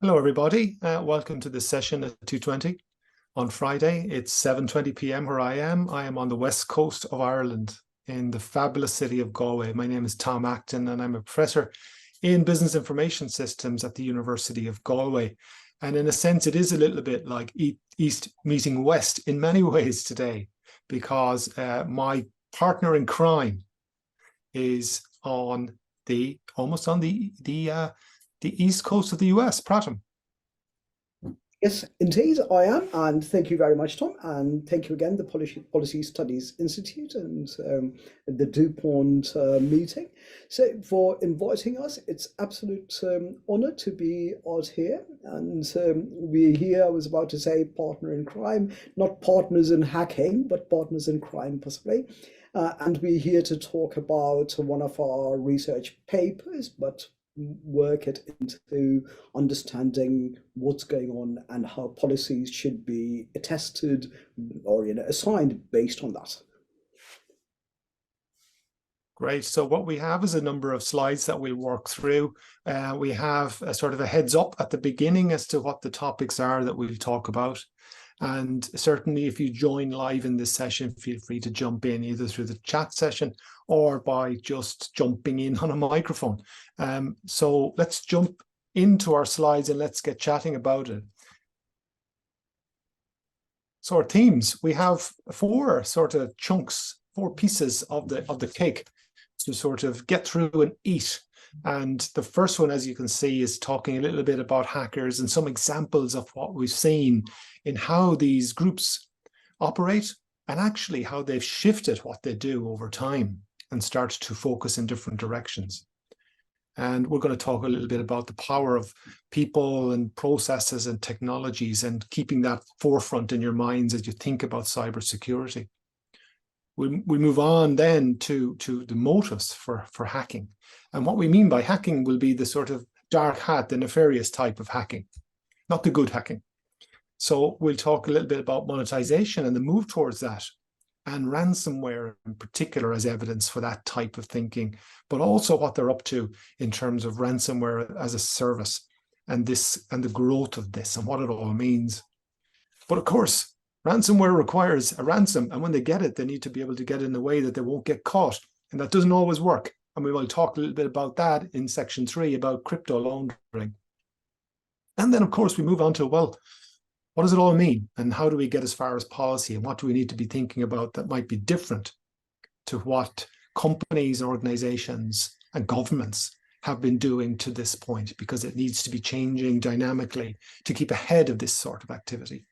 Hello, everybody. Welcome to this session at 2:20 on Friday. It's 7:20 p.m. where I am. I am on the west coast of Ireland in the fabulous city of Galway. My name is Tom Acton, and I'm a professor in business information systems at the University of Galway. And in a sense, it is a little bit like East meeting West in many ways today, because my partner in crime is almost on the east coast of the US, Pratham. Yes, indeed, I am. And thank you very much, Tom. And thank you again, the Policy Studies Institute and the DuPont meeting. So for inviting us, it's absolute honor to be out here. And we're here, I was about to say partner in crime, not partners in hacking, but partners in crime possibly. And we're here to talk about one of our research papers, but work it into understanding what's going on and how policies should be attested or assigned based on that. Great. So what we have is a number of slides that we'll work through. We have a sort of a heads up at the beginning as to what the topics are that we'll talk about. And certainly if you join live in this session, feel free to jump in either through the chat session or by just jumping in on a microphone. So let's jump into our slides and let's get chatting about it. So our themes, we have four sort of chunks, four pieces of the cake to sort of get through and eat. And the first one, as you can see, is talking a little bit about hackers and some examples of what we've seen in how these groups operate and actually how they've shifted what they do over time and start to focus in different directions. And we're going to talk a little bit about the power of people and processes and technologies and keeping that forefront in your minds as you think about cybersecurity. We move on then to the motives for hacking. And what we mean by hacking will be the sort of dark hat, the nefarious type of hacking, not the good hacking. So we'll talk a little bit about monetization and the move towards that, and ransomware in particular as evidence for that type of thinking, but also what they're up to in terms of ransomware as a service and the growth of this and what it all means. But of course, ransomware requires a ransom, and when they get it, they need to be able to get it in a way that they won't get caught, and that doesn't always work. And we will talk a little bit about that in section 3 about crypto laundering. And then, of course, we move on to, well, what does it all mean? And how do we get as far as policy? And what do we need to be thinking about that might be different to what companies, organizations, and governments have been doing to this point? Because it needs to be changing dynamically to keep ahead of this sort of activity.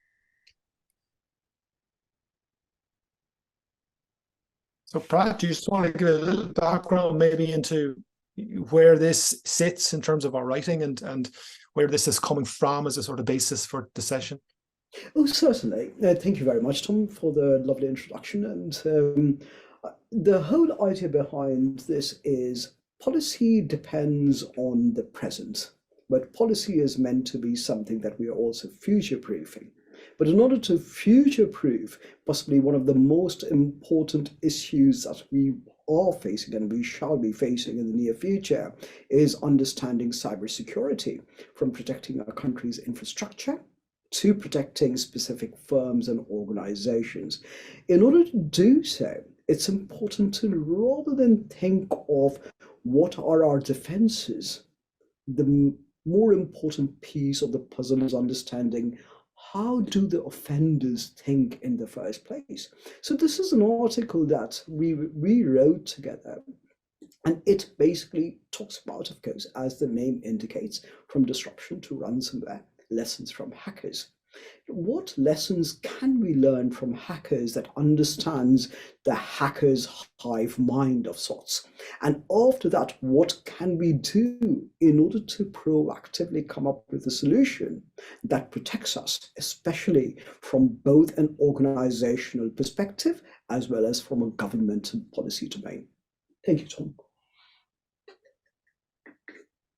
So Pratt, do you just want to give a little background maybe into where this sits in terms of our writing and where this is coming from as a sort of basis for the session? Oh, certainly. Thank you very much, Tom, for the lovely introduction. And the whole idea behind this is policy depends on the present, but policy is meant to be something that we are also future-proofing. But in order to future-proof, possibly one of the most important issues that we are facing and we shall be facing in the near future is understanding cybersecurity, from protecting our country's infrastructure to protecting specific firms and organizations. In order to do so, it's important to, rather than think of what are our defenses, the more important piece of the puzzle is understanding how do the offenders think in the first place. So this is an article that we wrote together, and it basically talks about, of course, as the name indicates, from disruption to ransomware, lessons from hackers. What lessons can we learn from hackers that understands the hacker's hive mind of sorts? And after that, what can we do in order to proactively come up with a solution that protects us, especially from both an organizational perspective as well as from a government and policy domain? Thank you, Tom.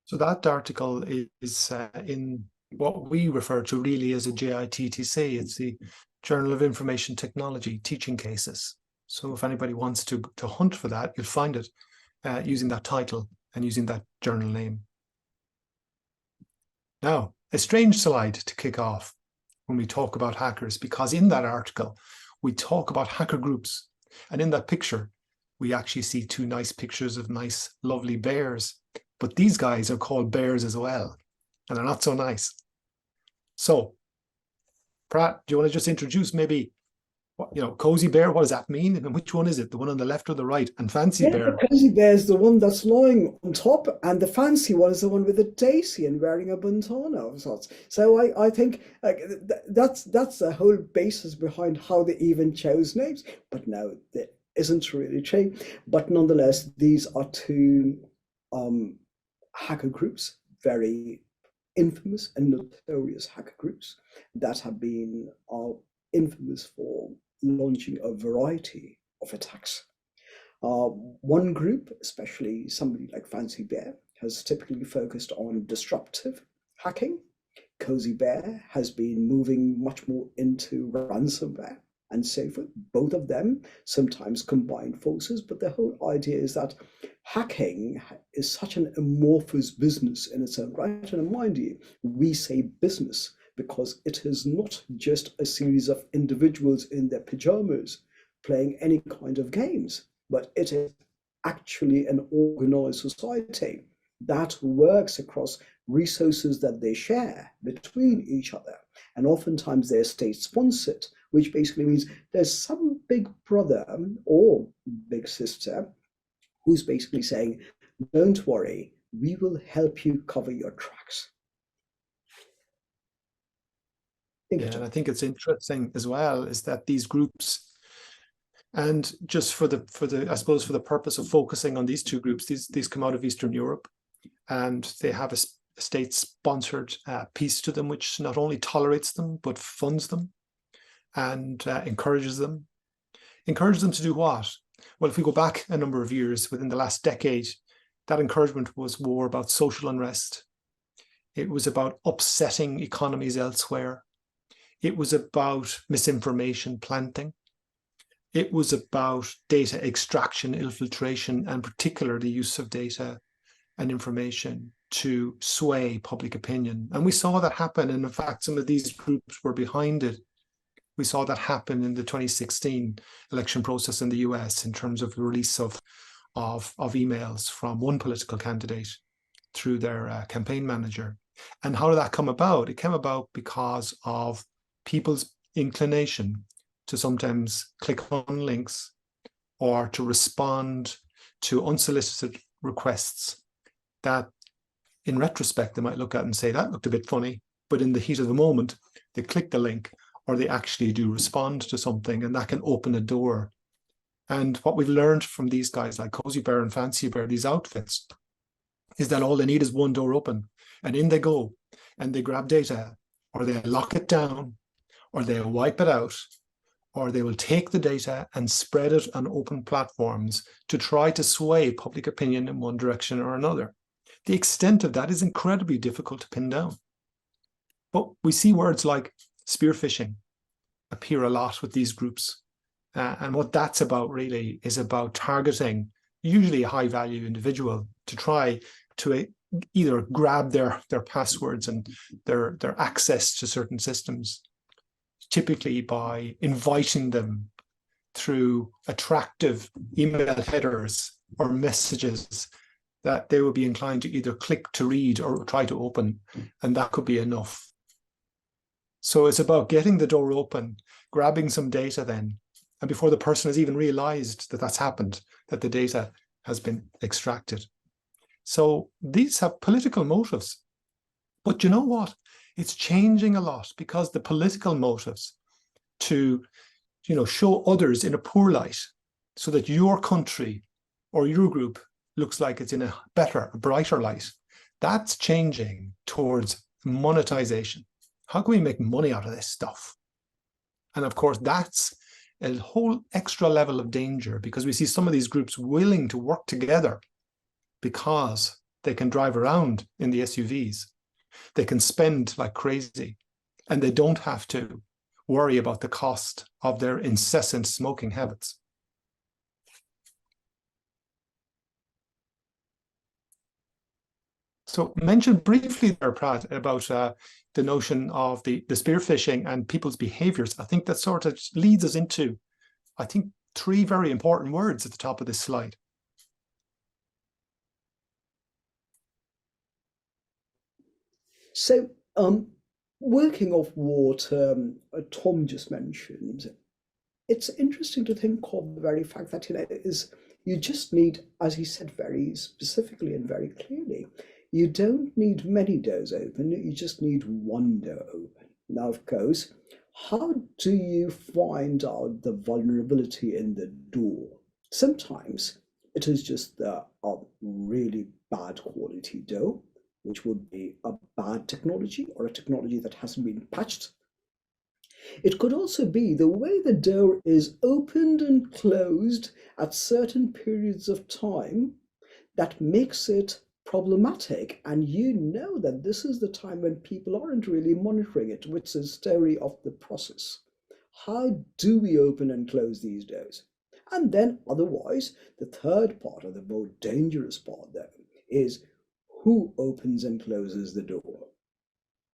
So that article is in what we refer to really as a JITTC. It's the Journal of Information Technology teaching cases. So if anybody wants to hunt for that, you'll find it using that title and using that journal name. Now, a strange slide to kick off when we talk about hackers, because in that article, we talk about hacker groups. And in that picture, we actually see two nice pictures of nice, lovely bears. But these guys are called bears as well, and they're not so nice. So, Pratt, do you want to just introduce maybe, Cozy Bear, what does that mean? And which one is it? The one on the left or the right? And Fancy Yeah, Bear? the cozy bear is the one that's lying on top, and the fancy one is the one with the daisy and wearing a bandana of sorts. So I think that's the whole basis behind how they even chose names. But no, that isn't really true. But nonetheless, these are two um, hacker groups, very infamous and notorious hacker groups that have been infamous for launching a variety of attacks. One group, especially somebody like Fancy Bear, has typically focused on disruptive hacking. Cozy Bear has been moving much more into ransomware and so forth. Both of them sometimes combine forces, but the whole idea is that hacking is such an amorphous business in its own right. And mind you, we say business because it is not just a series of individuals in their pajamas playing any kind of games, but it is actually an organized society that works across resources that they share between each other. And oftentimes they're state sponsored, which basically means there's some big brother or big sister who's basically saying, don't worry, we will help you cover your tracks. Yeah, and I think it's interesting as well is that these groups, and just for the I suppose for the purpose of focusing on these two groups, these come out of Eastern Europe, and they have a state-sponsored piece to them, which not only tolerates them but funds them and encourages them. Encourages them to do what? Well, if we go back a number of years, within the last decade, that encouragement was more about social unrest. It was about upsetting economies elsewhere. It was about misinformation planting. It was about data extraction, infiltration, and particularly the use of data and information to sway public opinion. And we saw that happen. And in fact, some of these groups were behind it. We saw that happen in the 2016 election process in the US in terms of the release of emails from one political candidate through their campaign manager. And how did that come about? It came about because of people's inclination to sometimes click on links or to respond to unsolicited requests that in retrospect they might look at and say that looked a bit funny, but in the heat of the moment they click the link or they actually do respond to something, and that can open a door. And what we've learned from these guys like Cozy Bear and Fancy Bear, these outfits, is that all they need is one door open and in they go, and they grab data or they lock it down or they wipe it out, or they will take the data and spread it on open platforms to try to sway public opinion in one direction or another. The extent of that is incredibly difficult to pin down. But we see words like spear phishing appear a lot with these groups. And what that's about really is about targeting usually a high value individual to try to either grab their passwords and their access to certain systems, typically by inviting them through attractive email headers or messages that they will be inclined to either click to read or try to open, and that could be enough. So it's about getting the door open, grabbing some data then, and before the person has even realized that that's happened, that the data has been extracted. So these have political motives. But you know what? It's changing a lot, because the political motives to, show others in a poor light so that your country or your group looks like it's in a better, a brighter light, that's changing towards monetization. How can we make money out of this stuff? And of course, that's a whole extra level of danger, because we see some of these groups willing to work together because they can drive around in the SUVs. They can spend like crazy, and they don't have to worry about the cost of their incessant smoking habits. So mention briefly there, Pratt, about the notion of the spear phishing and people's behaviors. I think that sort of leads us into, I think, three very important words at the top of this slide. So, working off what Tom just mentioned, it's interesting to think of the very fact that, you just need, as he said very specifically and very clearly, you don't need many doors open, you just need one door open. Now, of course, how do you find out the vulnerability in the door? Sometimes it is just a really bad quality door, which would be a bad technology or a technology that hasn't been patched. It could also be the way the door is opened and closed at certain periods of time that makes it problematic. And you know that this is the time when people aren't really monitoring it, which is the story of the process. How do we open and close these doors? And then, otherwise, the third part, or the more dangerous part, though, is who opens and closes the door?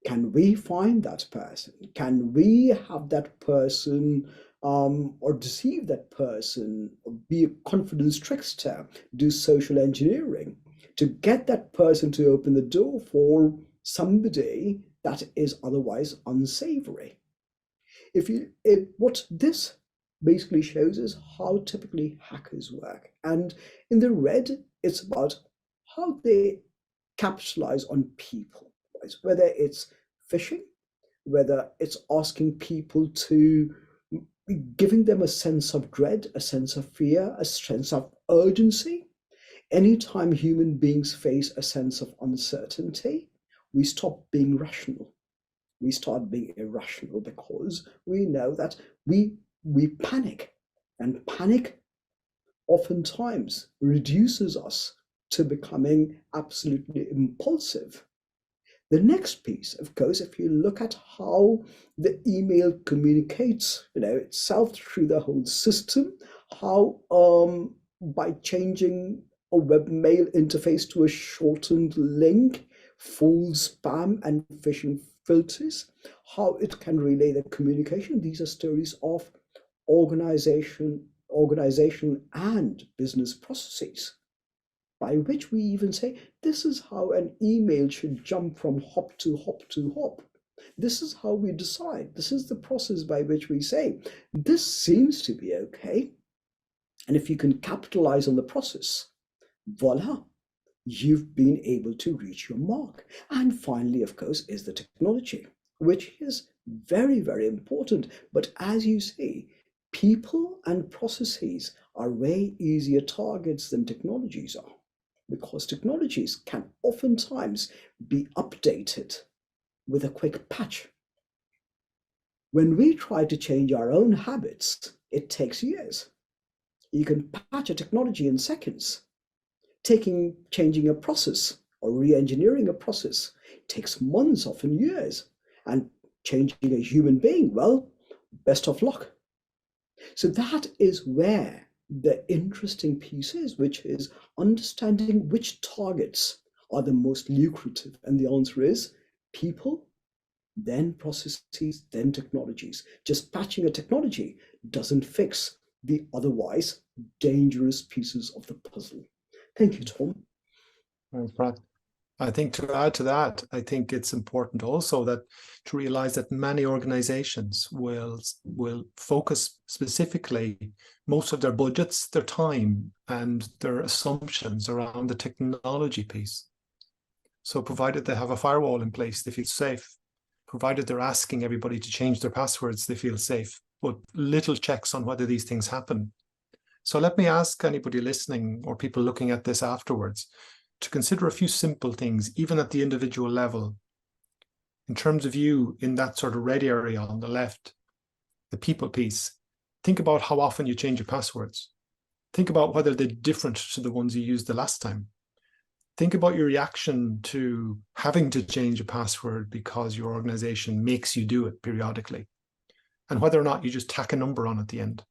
Can we find that person? Can we have that person or deceive that person, or be a confidence trickster, do social engineering to get that person to open the door for somebody that is otherwise unsavory? What this basically shows is how typically hackers work. And in the red, it's about how they capitalize on people, right? Whether it's phishing, whether it's asking people to, giving them a sense of dread, a sense of fear, a sense of urgency. Anytime human beings face a sense of uncertainty, we stop being rational. We start being irrational because we know that we panic, and panic oftentimes reduces us to becoming absolutely impulsive. The next piece, of course, if you look at how the email communicates, itself through the whole system, how by changing a webmail interface to a shortened link, full spam and phishing filters, how it can relay the communication. These are stories of organization and business processes, by which we even say this is how an email should jump from hop to hop to hop. This is how we decide. This is the process by which we say this seems to be okay. And if you can capitalize on the process, voila, you've been able to reach your mark. And finally, of course, is the technology, which is very, very important. But as you see, people and processes are way easier targets than technologies are, because technologies can oftentimes be updated with a quick patch. When we try to change our own habits, it takes years. You can patch a technology in seconds. Changing a process or re-engineering a process takes months, often years. And changing a human being, well, best of luck. So that is where the interesting piece is, which is understanding which targets are the most lucrative. And the answer is people, then processes, then technologies. Just patching a technology doesn't fix the otherwise dangerous pieces of the puzzle. Thank you, Tom. Thanks, Brad. I think to add to that, I think it's important also that to realize that many organizations will focus specifically most of their budgets, their time, and their assumptions around the technology piece. So provided they have a firewall in place, they feel safe. Provided they're asking everybody to change their passwords, they feel safe. But little checks on whether these things happen. So let me ask anybody listening or people looking at this afterwards to consider a few simple things, even at the individual level. In terms of you in that sort of red area on the left, the people piece, think about how often you change your passwords. Think about whether they're different to the ones you used the last time. Think about your reaction to having to change a password because your organization makes you do it periodically, and whether or not you just tack a number on at the end.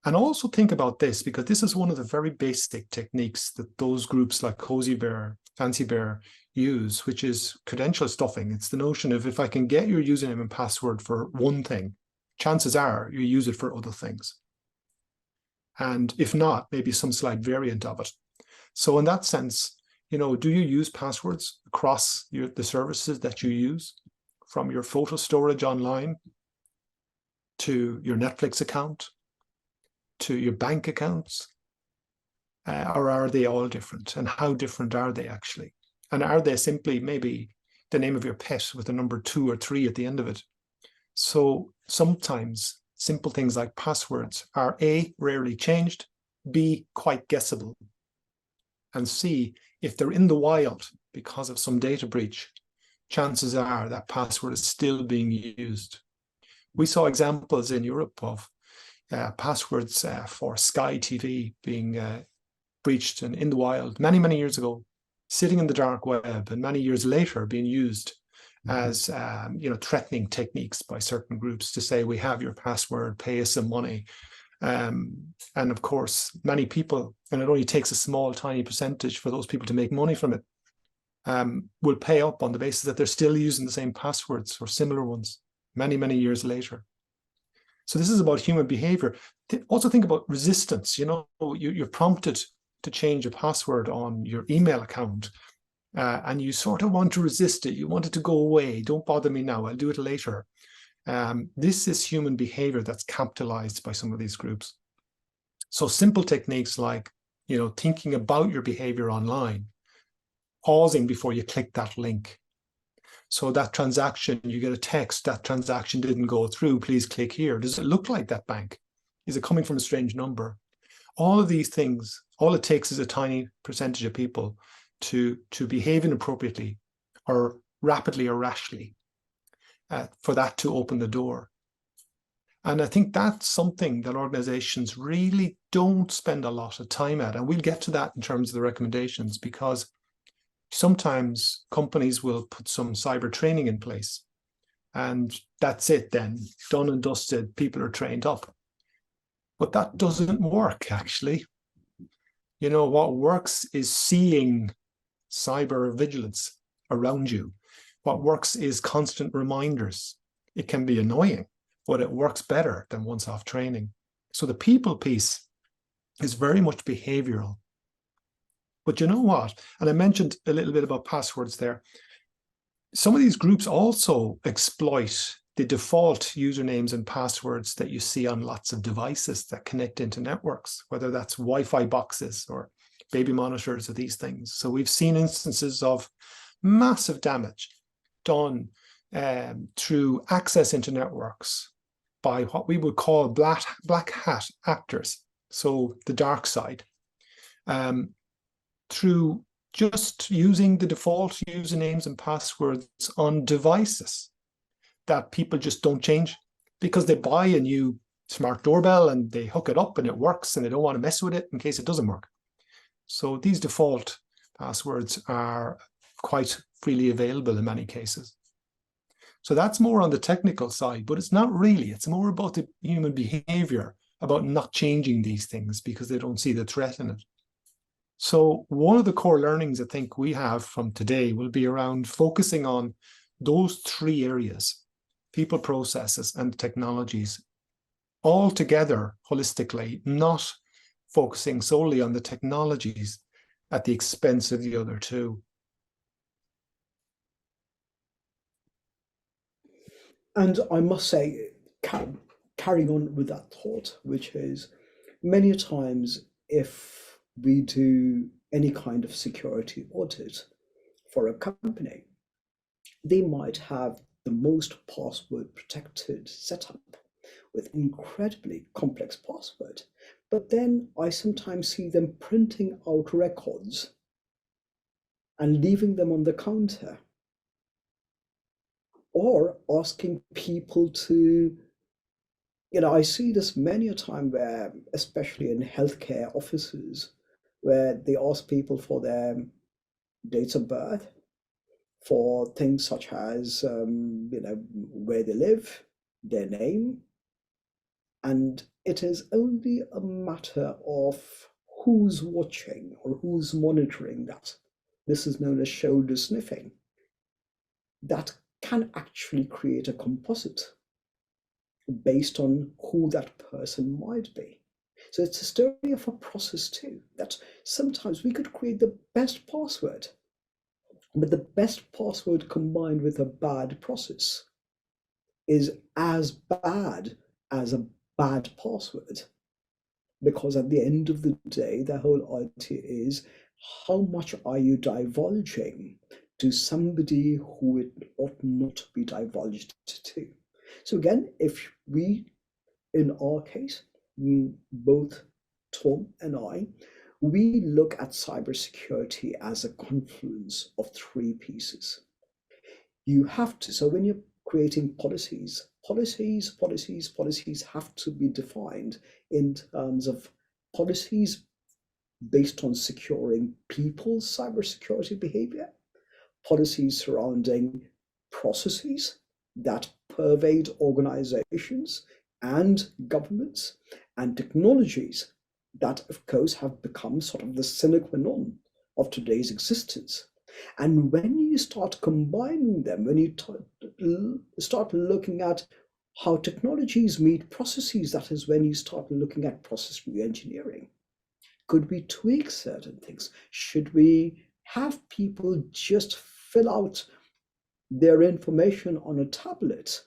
And also think about this, because this is one of the very basic techniques that those groups like Cozy Bear, Fancy Bear use, which is credential stuffing. It's the notion of, if I can get your username and password for one thing, chances are you use it for other things. And if not, maybe some slight variant of it. So in that sense, do you use passwords across the services that you use, from your photo storage online to your Netflix account to your bank accounts? Or are they all different? And how different are they actually? And are they simply maybe the name of your pet with the number 2 or 3 at the end of it? So sometimes simple things like passwords are A, rarely changed, B, quite guessable, and C, if they're in the wild because of some data breach, chances are that password is still being used. We saw examples in Europe of passwords for Sky TV being breached and in the wild many, many years ago, sitting in the dark web, and many years later being used as threatening techniques by certain groups to say, we have your password, pay us some money. And of course, many people, and it only takes a small, tiny percentage for those people to make money from it, will pay up on the basis that they're still using the same passwords or similar ones many, many years later. So this is about human behavior. Also think about resistance. You're prompted to change a password on your email account, and you sort of want to resist it. You want it to go away. Don't bother me now. I'll do it later. This is human behavior that's capitalized by some of these groups. So simple techniques like, thinking about your behavior online, pausing before you click that link. So that transaction, you get a text, that transaction didn't go through, please click here. Does it look like that bank? Is it coming from a strange number? All of these things, all it takes is a tiny percentage of people to behave inappropriately or rapidly or rashly for that to open the door. And I think that's something that organizations really don't spend a lot of time at. And we'll get to that in terms of the recommendations, because sometimes companies will put some cyber training in place, and that's it then, done and dusted, people are trained up. But that doesn't work, actually. What works is seeing cyber vigilance around you. What works is constant reminders. It can be annoying, but it works better than once-off training. So the people piece is very much behavioral. But you know what? And I mentioned a little bit about passwords there. Some of these groups also exploit the default usernames and passwords that you see on lots of devices that connect into networks, whether that's Wi-Fi boxes or baby monitors or these things. So we've seen instances of massive damage done through access into networks by what we would call black hat actors, so the dark side, through just using the default usernames and passwords on devices that people just don't change because they buy a new smart doorbell and they hook it up and it works and they don't want to mess with it in case it doesn't work. So these default passwords are quite freely available in many cases. So that's more on the technical side, but it's not really. It's more about the human behavior, about not changing these things because they don't see the threat in it. So one of the core learnings I think we have from today will be around focusing on those 3 areas: people, processes, and technologies, all together holistically, not focusing solely on the technologies at the expense of the other 2. And I must say, carrying on with that thought, which is many times if we do any kind of security audit for a company, they might have the most password protected setup with incredibly complex password. But then I sometimes see them printing out records and leaving them on the counter, or asking people to, I see this many a time where, especially in healthcare offices, where they ask people for their dates of birth, for things such as, where they live, their name, And it is only a matter of who's watching or who's monitoring that. This is known as shoulder sniffing. That can actually create a composite based on who that person might be. So it's a story of a process too, that sometimes we could create the best password, but the best password combined with a bad process is as bad as a bad password. Because at the end of the day, the whole idea is how much are you divulging to somebody who it ought not be divulged to. So again, if we, in our case, both Tom and I, we look at cybersecurity as a confluence of three pieces. You have to, so when you're creating policies have to be defined in terms of policies based on securing people's cybersecurity behavior, policies surrounding processes that pervade organizations and governments, and technologies that, of course, have become sort of the sine qua non of today's existence. And when you start combining them, when you start looking at how technologies meet processes, that is when you start looking at process re-engineering. Could we tweak certain things? Should we have people just fill out their information on a tablet?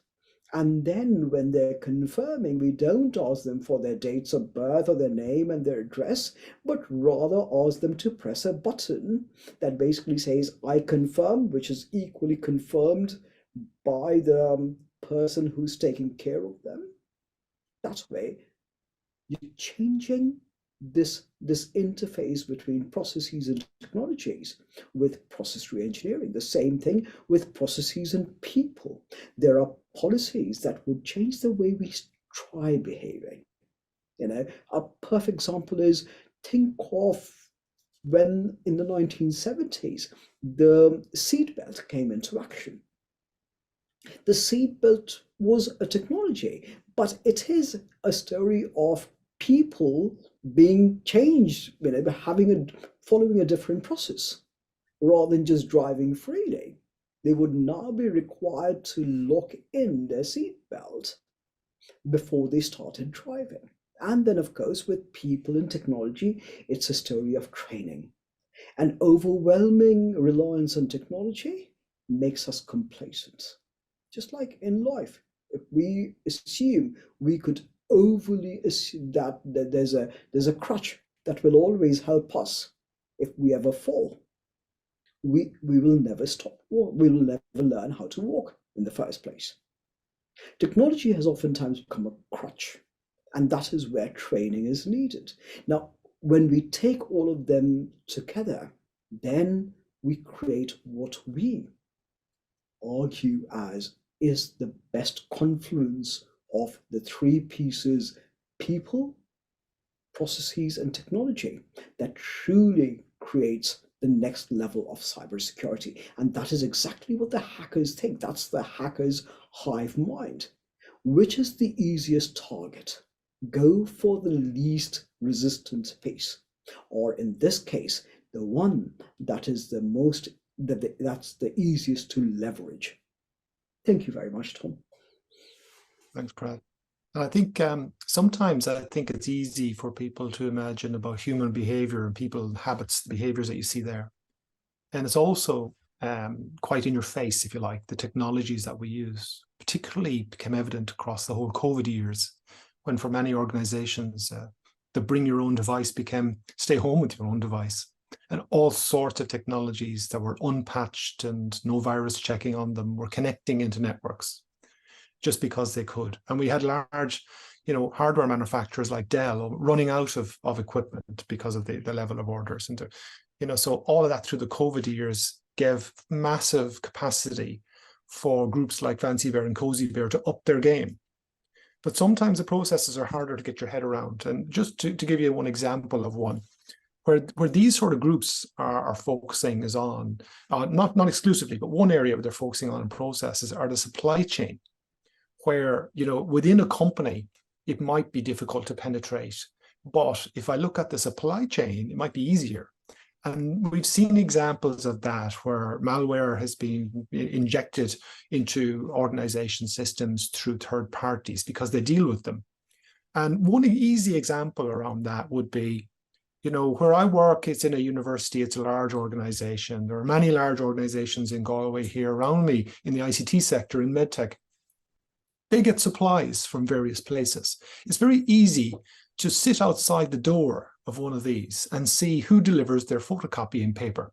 And then when they're confirming, we don't ask them for their dates of birth or their name and their address, but rather ask them to press a button that basically says, I confirm, which is equally confirmed by the person who's taking care of them. That way, you're changing this interface between processes and technologies with process re-engineering. The same thing with processes and people. There are policies that would change the way we try behaving. A perfect example is, think of when in the 1970s the seatbelt came into action. The seatbelt was a technology, but it is a story of people being changed, following a different process rather than just driving freely. They would now be required to lock in their seatbelt before they started driving. And then, of course, with people and technology, it's a story of training. An overwhelming reliance on technology makes us complacent. Just like in life, if we assume we could overly assume that there's a crutch that will always help us if we ever fall, we will never we will never learn how to walk in the first place. Technology has oftentimes become a crutch, and that is where training is needed. Now, when we take all of them together, then we create what we argue as is the best confluence of the three pieces: people, processes, and technology, that truly creates the next level of cybersecurity. And that is exactly what the hackers think. That's the hacker's hive mind. Which is the easiest target? Go for the least resistant piece, or in this case, the one that is the most that's the easiest to leverage. Thank you very much, Tom. Thanks, Brad. I think sometimes I think it's easy for people to imagine about human behavior and people habits, the behaviors that you see there. And it's also quite in your face, if you like, the technologies that we use, particularly became evident across the whole COVID years, when for many organizations, the bring your own device became stay home with your own device, and all sorts of technologies that were unpatched and no virus checking on them were connecting into networks just because they could. And we had large, hardware manufacturers like Dell running out of equipment because of the level of orders. And, so all of that through the COVID years gave massive capacity for groups like Fancy Bear and Cozy Bear to up their game. But sometimes the processes are harder to get your head around. And just to give you one example of one, where these sort of groups are focusing is on, not exclusively, but one area where they're focusing on in processes are the supply chain, where, within a company, it might be difficult to penetrate. But if I look at the supply chain, it might be easier. And we've seen examples of that where malware has been injected into organization systems through third parties because they deal with them. And one easy example around that would be, where I work, it's in a university, it's a large organization. There are many large organizations in Galway here around me in the ICT sector, in medtech. They get supplies from various places. It's very easy to sit outside the door of one of these and see who delivers their photocopying paper,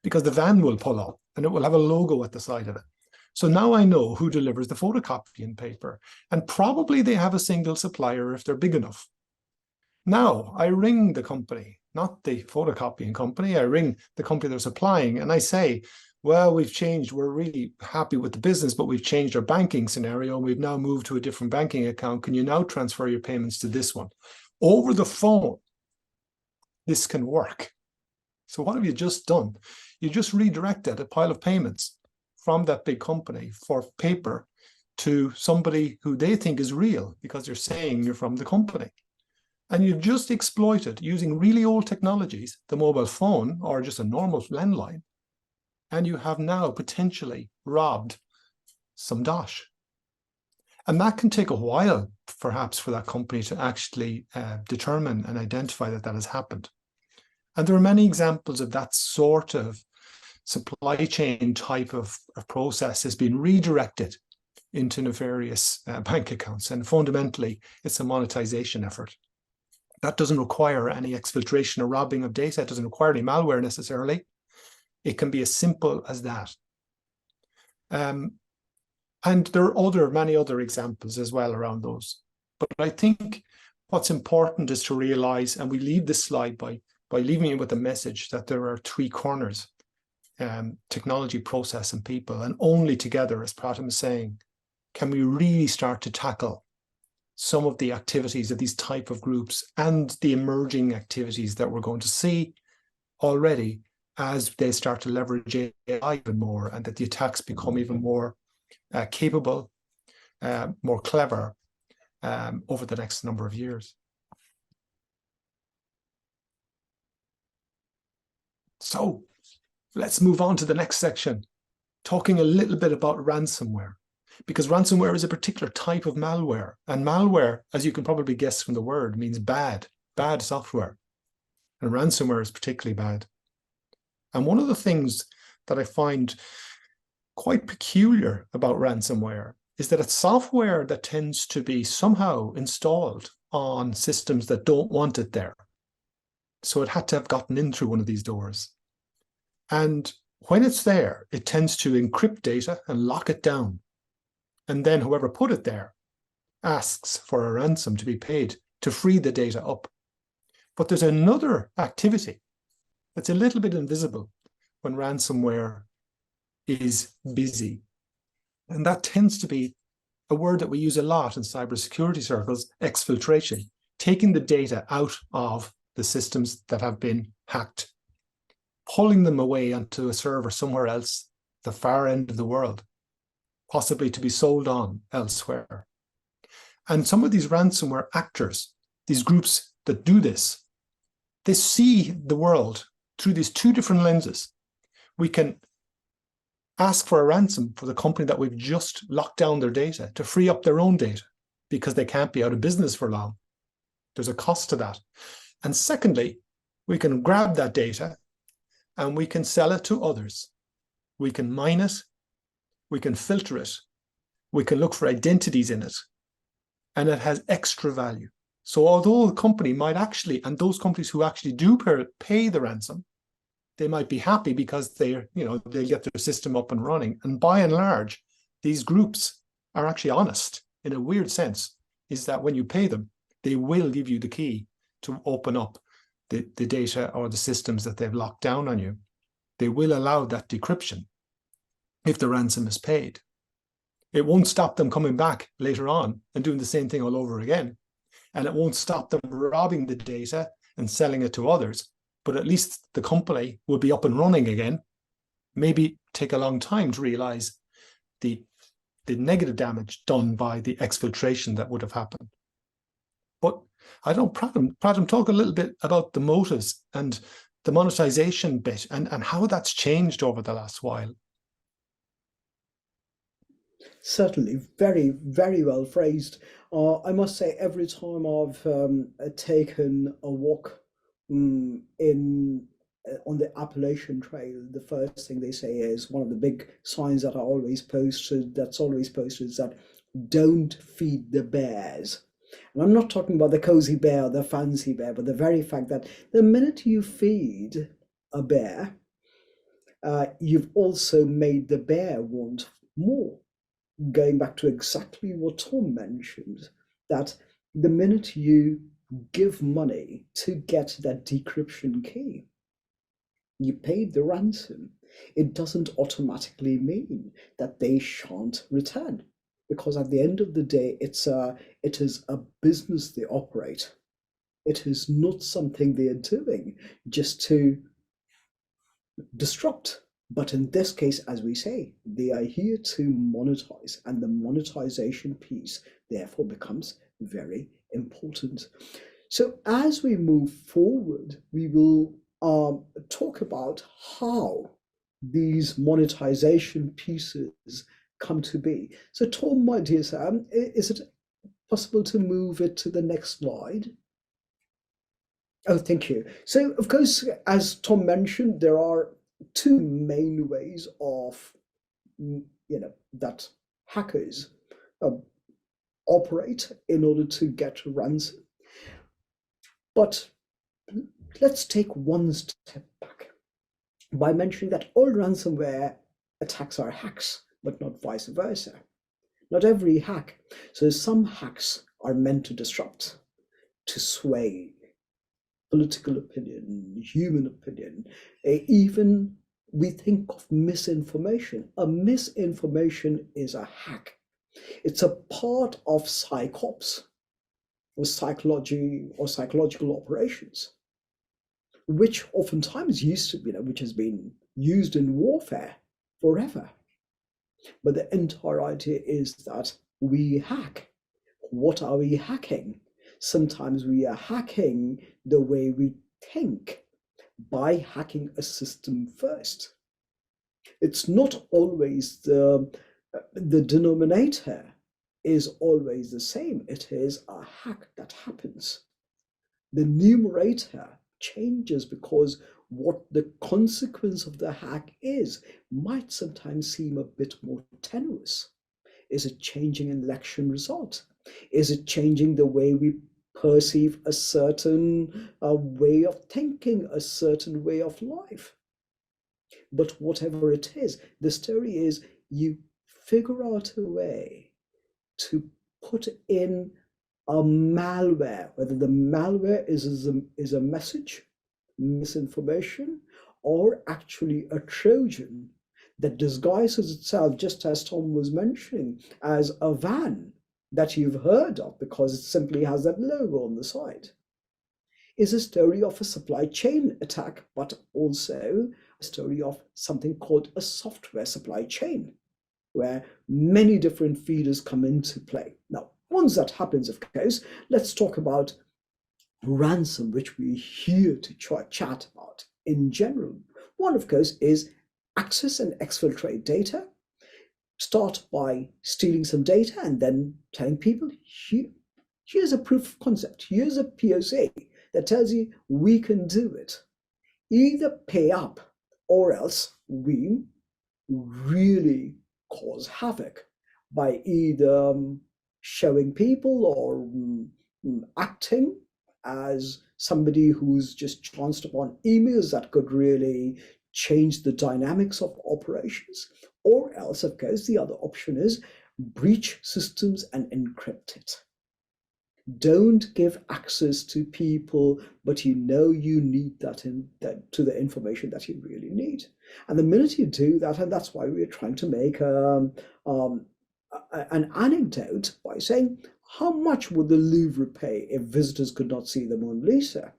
because the van will pull up and it will have a logo at the side of it. So now I know who delivers the photocopying paper, and probably they have a single supplier if they're big enough. Now I ring the company, not the photocopying company, I ring the company they're supplying and I say, well, we've changed, we're really happy with the business, but we've changed our banking scenario and we've now moved to a different banking account. Can you now transfer your payments to this one? Over the phone, this can work. So what have you just done? You just redirected a pile of payments from that big company for paper to somebody who they think is real because you're saying you're from the company. And you've just exploited, using really old technologies, the mobile phone or just a normal landline, and you have now potentially robbed some dosh. And that can take a while, perhaps, for that company to actually determine and identify that that has happened. And there are many examples of that sort of supply chain type of process has been redirected into nefarious bank accounts. And fundamentally, it's a monetization effort. That doesn't require any exfiltration or robbing of data. It doesn't require any malware necessarily. It can be as simple as that. And there are many other examples as well around those. But I think what's important is to realize, and we leave this slide by leaving it with a message that there are three corners, technology, process, and people. And only together, as Pratham is saying, can we really start to tackle some of the activities of these type of groups and the emerging activities that we're going to see already as they start to leverage AI even more, and that the attacks become even more capable, more clever over the next number of years. So let's move on to the next section, talking a little bit about ransomware, because ransomware is a particular type of malware. And malware, as you can probably guess from the word, means bad software. And ransomware is particularly bad. And one of the things that I find quite peculiar about ransomware is that it's software that tends to be somehow installed on systems that don't want it there. So it had to have gotten in through one of these doors. And when it's there, it tends to encrypt data and lock it down. And then whoever put it there asks for a ransom to be paid to free the data up. But there's another activity that's a little bit invisible when ransomware is busy. And that tends to be a word that we use a lot in cybersecurity circles, exfiltration, taking the data out of the systems that have been hacked, pulling them away onto a server somewhere else, the far end of the world, possibly to be sold on elsewhere. And some of these ransomware actors, these groups that do this, they see the world through these two different lenses. We can ask for a ransom for the company that we've just locked down their data to free up their own data because they can't be out of business for long. There's a cost to that. And secondly, we can grab that data and we can sell it to others. We can mine it, we can filter it, we can look for identities in it, and it has extra value. So although the company might actually, and those companies who actually do pay the ransom, they might be happy because they'll get their system up and running. And by and large, these groups are actually honest in a weird sense, is that when you pay them, they will give you the key to open up the data or the systems that they've locked down on you. They will allow that decryption if the ransom is paid. It won't stop them coming back later on and doing the same thing all over again. And it won't stop them robbing the data and selling it to others. But at least the company will be up and running again. Maybe take a long time to realize the negative damage done by the exfiltration that would have happened. I don't, Pradham, talk a little bit about the motives and the monetization bit and how that's changed over the last while. Certainly, very, very well phrased. I must say, every time I've taken a walk in on the Appalachian Trail, the first thing they say is one of the big signs that are always posted. That's always posted is that don't feed the bears. And I'm not talking about the cozy bear or the fancy bear, but the very fact that the minute you feed a bear, you've also made the bear want more. Going back to exactly what Tom mentioned, that the minute you give money to get that decryption key, you paid the ransom. It doesn't automatically mean that they shan't return, because at the end of the day, it is a business they operate. It is not something they are doing just to disrupt. But in this case, as we say, they are here to monetize, and the monetization piece therefore becomes very important. So as we move forward, we will talk about how these monetization pieces come to be. So Tom, my dear Sam, is it possible to move it to the next slide? Oh, thank you. So, of course, as Tom mentioned, there are two main ways of, that hackers operate in order to get ransom. But let's take one step back by mentioning that all ransomware attacks are hacks, but not vice versa. Not every hack. So some hacks are meant to disrupt, to sway political opinion, human opinion, even we think of misinformation. A misinformation is a hack. It's a part of psychops or psychology or psychological operations, which oftentimes which has been used in warfare forever. But the entire idea is that we hack. What are we hacking? Sometimes we are hacking the way we think by hacking a system first. It's not always the denominator is always the same. It is a hack that happens. The numerator changes because what the consequence of the hack is might sometimes seem a bit more tenuous. Is it changing an election result? Is it changing the way we perceive a certain way of thinking, a certain way of life? But whatever it is, the story is you figure out a way to put in a malware, whether the malware is a message, misinformation, or actually a Trojan that disguises itself, just as Tom was mentioning, as a van that you've heard of because it simply has that logo on the side, is a story of a supply chain attack, but also a story of something called a software supply chain, where many different feeders come into play. Now, once that happens, of course, let's talk about ransom, which we're here to chat about in general. One, of course, is access and exfiltrate data. Start by stealing some data and then telling people, here's a proof of concept, here's a POC that tells you we can do it. Either pay up or else we really cause havoc by either showing people or acting as somebody who's just chanced upon emails that could really change the dynamics of operations, or else, of course, the other option is breach systems and encrypt it. Don't give access to people, but you need that to the information that you really need. And the minute you do that, and that's why we're trying to make an anecdote by saying, how much would the Louvre pay if visitors could not see the Mona Lisa?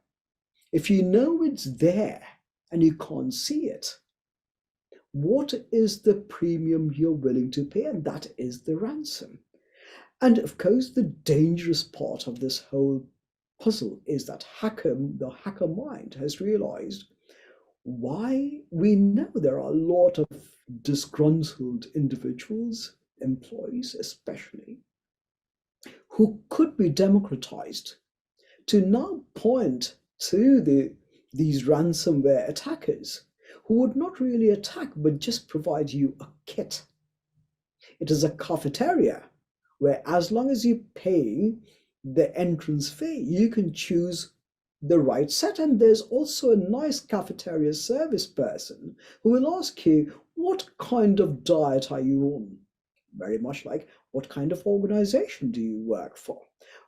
If you know it's there and you can't see it, what is the premium you're willing to pay? And that is the ransom. And of course, the dangerous part of this whole puzzle is that the hacker mind has realized why we know there are a lot of disgruntled individuals, employees especially, who could be democratized to now point to these ransomware attackers who would not really attack but just provide you a kit. It is a cafeteria where, as long as you pay the entrance fee, you can choose the right set. And there's also a nice cafeteria service person who will ask you, what kind of diet are you on? Very much like, what kind of organization do you work for?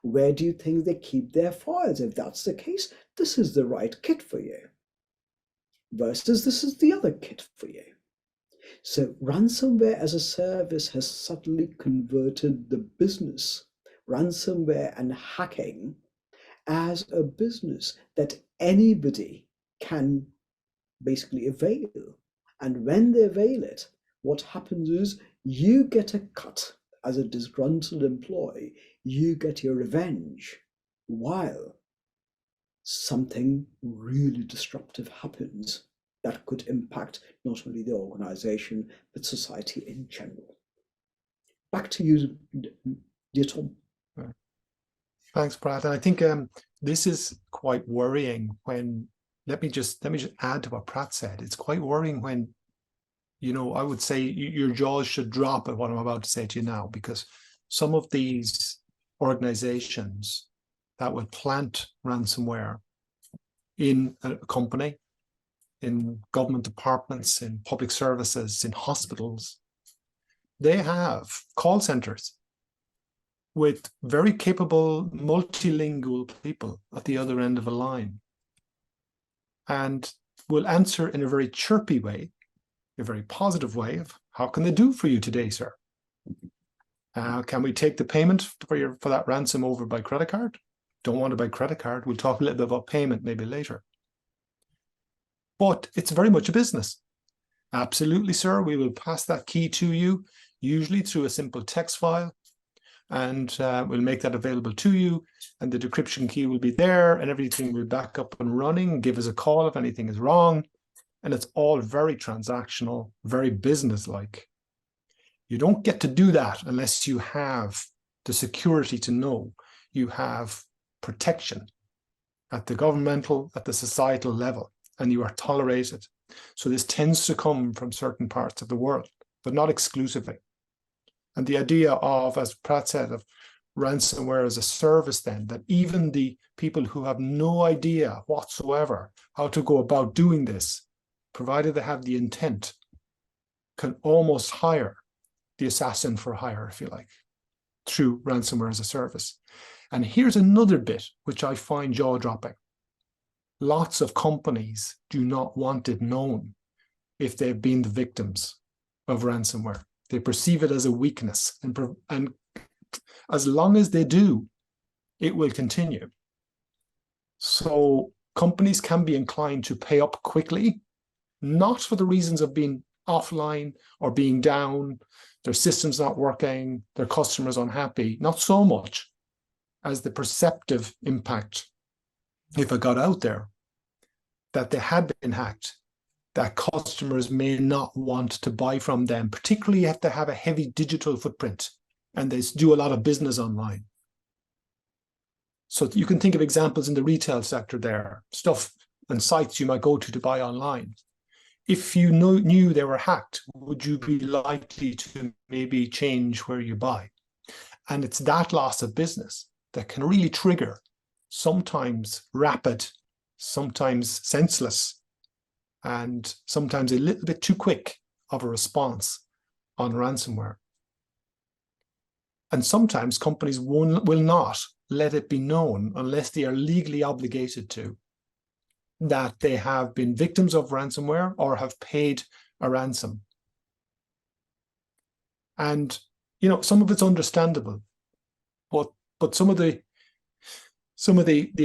Where do you think they keep their files? If that's the case, this is the right kit for you. Versus this is the other kit for you. So ransomware as a service has subtly converted the business, ransomware and hacking, as a business that anybody can basically avail. And when they avail it, what happens is you get a cut as a disgruntled employee, you get your revenge, while something really disruptive happens that could impact not only the organization, but society in general. Back to you, dear Tom. Thanks, Brad. And I think this is quite worrying when, let me just add to what Pratt said. It's quite worrying when, I would say your jaws should drop at what I'm about to say to you now, because some of these organizations that would plant ransomware in a company, in government departments, in public services, in hospitals, they have call centers with very capable multilingual people at the other end of a line, and will answer in a very chirpy way, a very positive way of, how can they do for you today, sir? Can we take the payment for that ransom over by credit card? Don't want it by credit card. We'll talk a little bit about payment maybe later. But it's very much a business. Absolutely, sir. We will pass that key to you, usually through a simple text file, and we'll make that available to you. And the decryption key will be there, and everything will be back up and running. Give us a call if anything is wrong. And it's all very transactional, very business-like. You don't get to do that unless you have the security to know you have protection at the governmental, at the societal level, and you are tolerated. So this tends to come from certain parts of the world, but not exclusively. And the idea of, as Pratt said, of ransomware as a service, then, that even the people who have no idea whatsoever how to go about doing this, provided they have the intent, can almost hire the assassin for hire, if you like, through ransomware as a service. And here's another bit which I find jaw-dropping. Lots of companies do not want it known if they've been the victims of ransomware. They perceive it as a weakness, and as long as they do, it will continue. So companies can be inclined to pay up quickly, not for the reasons of being offline or being down, their system's not working, their customers unhappy, not so much as the perceptive impact, if it got out there, that they had been hacked, that customers may not want to buy from them, particularly if they have a heavy digital footprint and they do a lot of business online. So you can think of examples in the retail sector there, stuff and sites you might go to buy online. If you knew they were hacked, would you be likely to maybe change where you buy? And it's that loss of business that can really trigger sometimes rapid, sometimes senseless, and sometimes a little bit too quick of a response on ransomware. And sometimes companies will not let it be known unless they are legally obligated to, that they have been victims of ransomware or have paid a ransom. And, some of it's understandable, but some of the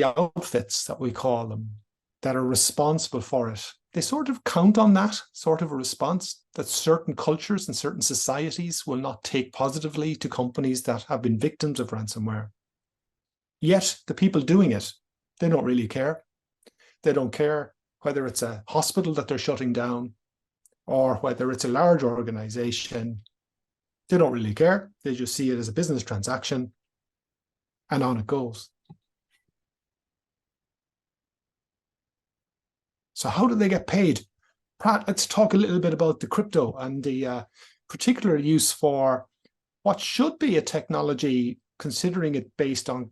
outfits that we call them that are responsible for it, they sort of count on that sort of a response, that certain cultures and certain societies will not take positively to companies that have been victims of ransomware. Yet the people doing it, they don't really care. They don't care whether it's a hospital that they're shutting down or whether it's a large organization. They don't really care. They just see it as a business transaction, and on it goes. So how do they get paid? Pratt, let's talk a little bit about the crypto and the particular use for what should be a technology, considering it based on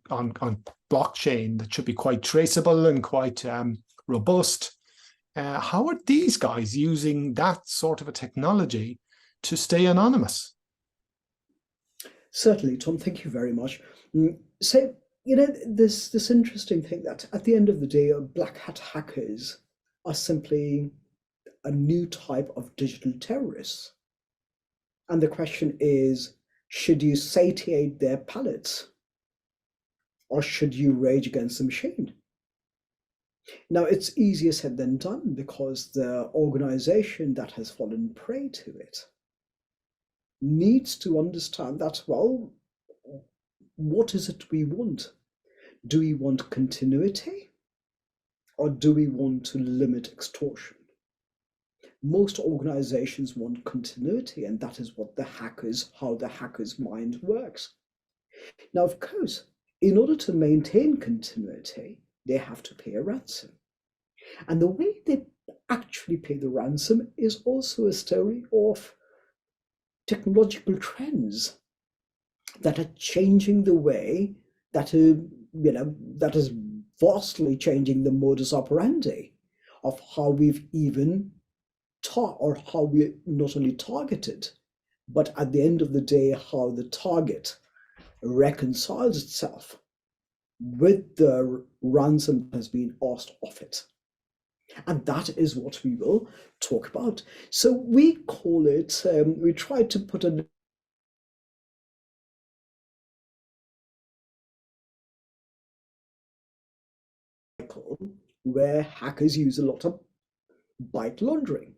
blockchain, that should be quite traceable and quite robust. How are these guys using that sort of a technology to stay anonymous? Certainly, Tom, thank you very much. So, this interesting thing that at the end of the day, black hat hackers are simply a new type of digital terrorists. And the question is, should you satiate their palates, or should you rage against the machine? Now, it's easier said than done, because the organization that has fallen prey to it needs to understand that, well, what is it we want? Do we want continuity, or do we want to limit extortion? Most organizations want continuity, and that is how the hacker's mind works. Now, of course, in order to maintain continuity, they have to pay a ransom. And the way they actually pay the ransom is also a story of technological trends that are changing the way that is vastly changing the modus operandi of how we've even or how we not only targeted, but at the end of the day, how the target reconciles itself with the ransom that has been asked of it. And that is what we will talk about. So we call it, we try to put a cycle where hackers use a lot of byte laundering.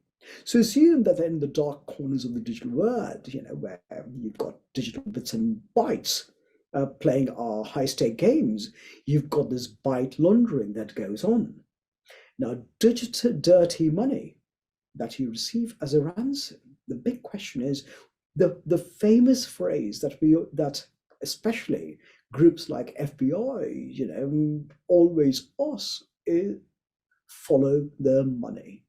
So assume that they're in the dark corners of the digital world, where you've got digital bits and bytes playing our high-stake games. You've got this byte laundering that goes on. Now, digital dirty money that you receive as a ransom. The big question is the famous phrase that especially groups like FBI, always ask is follow the money.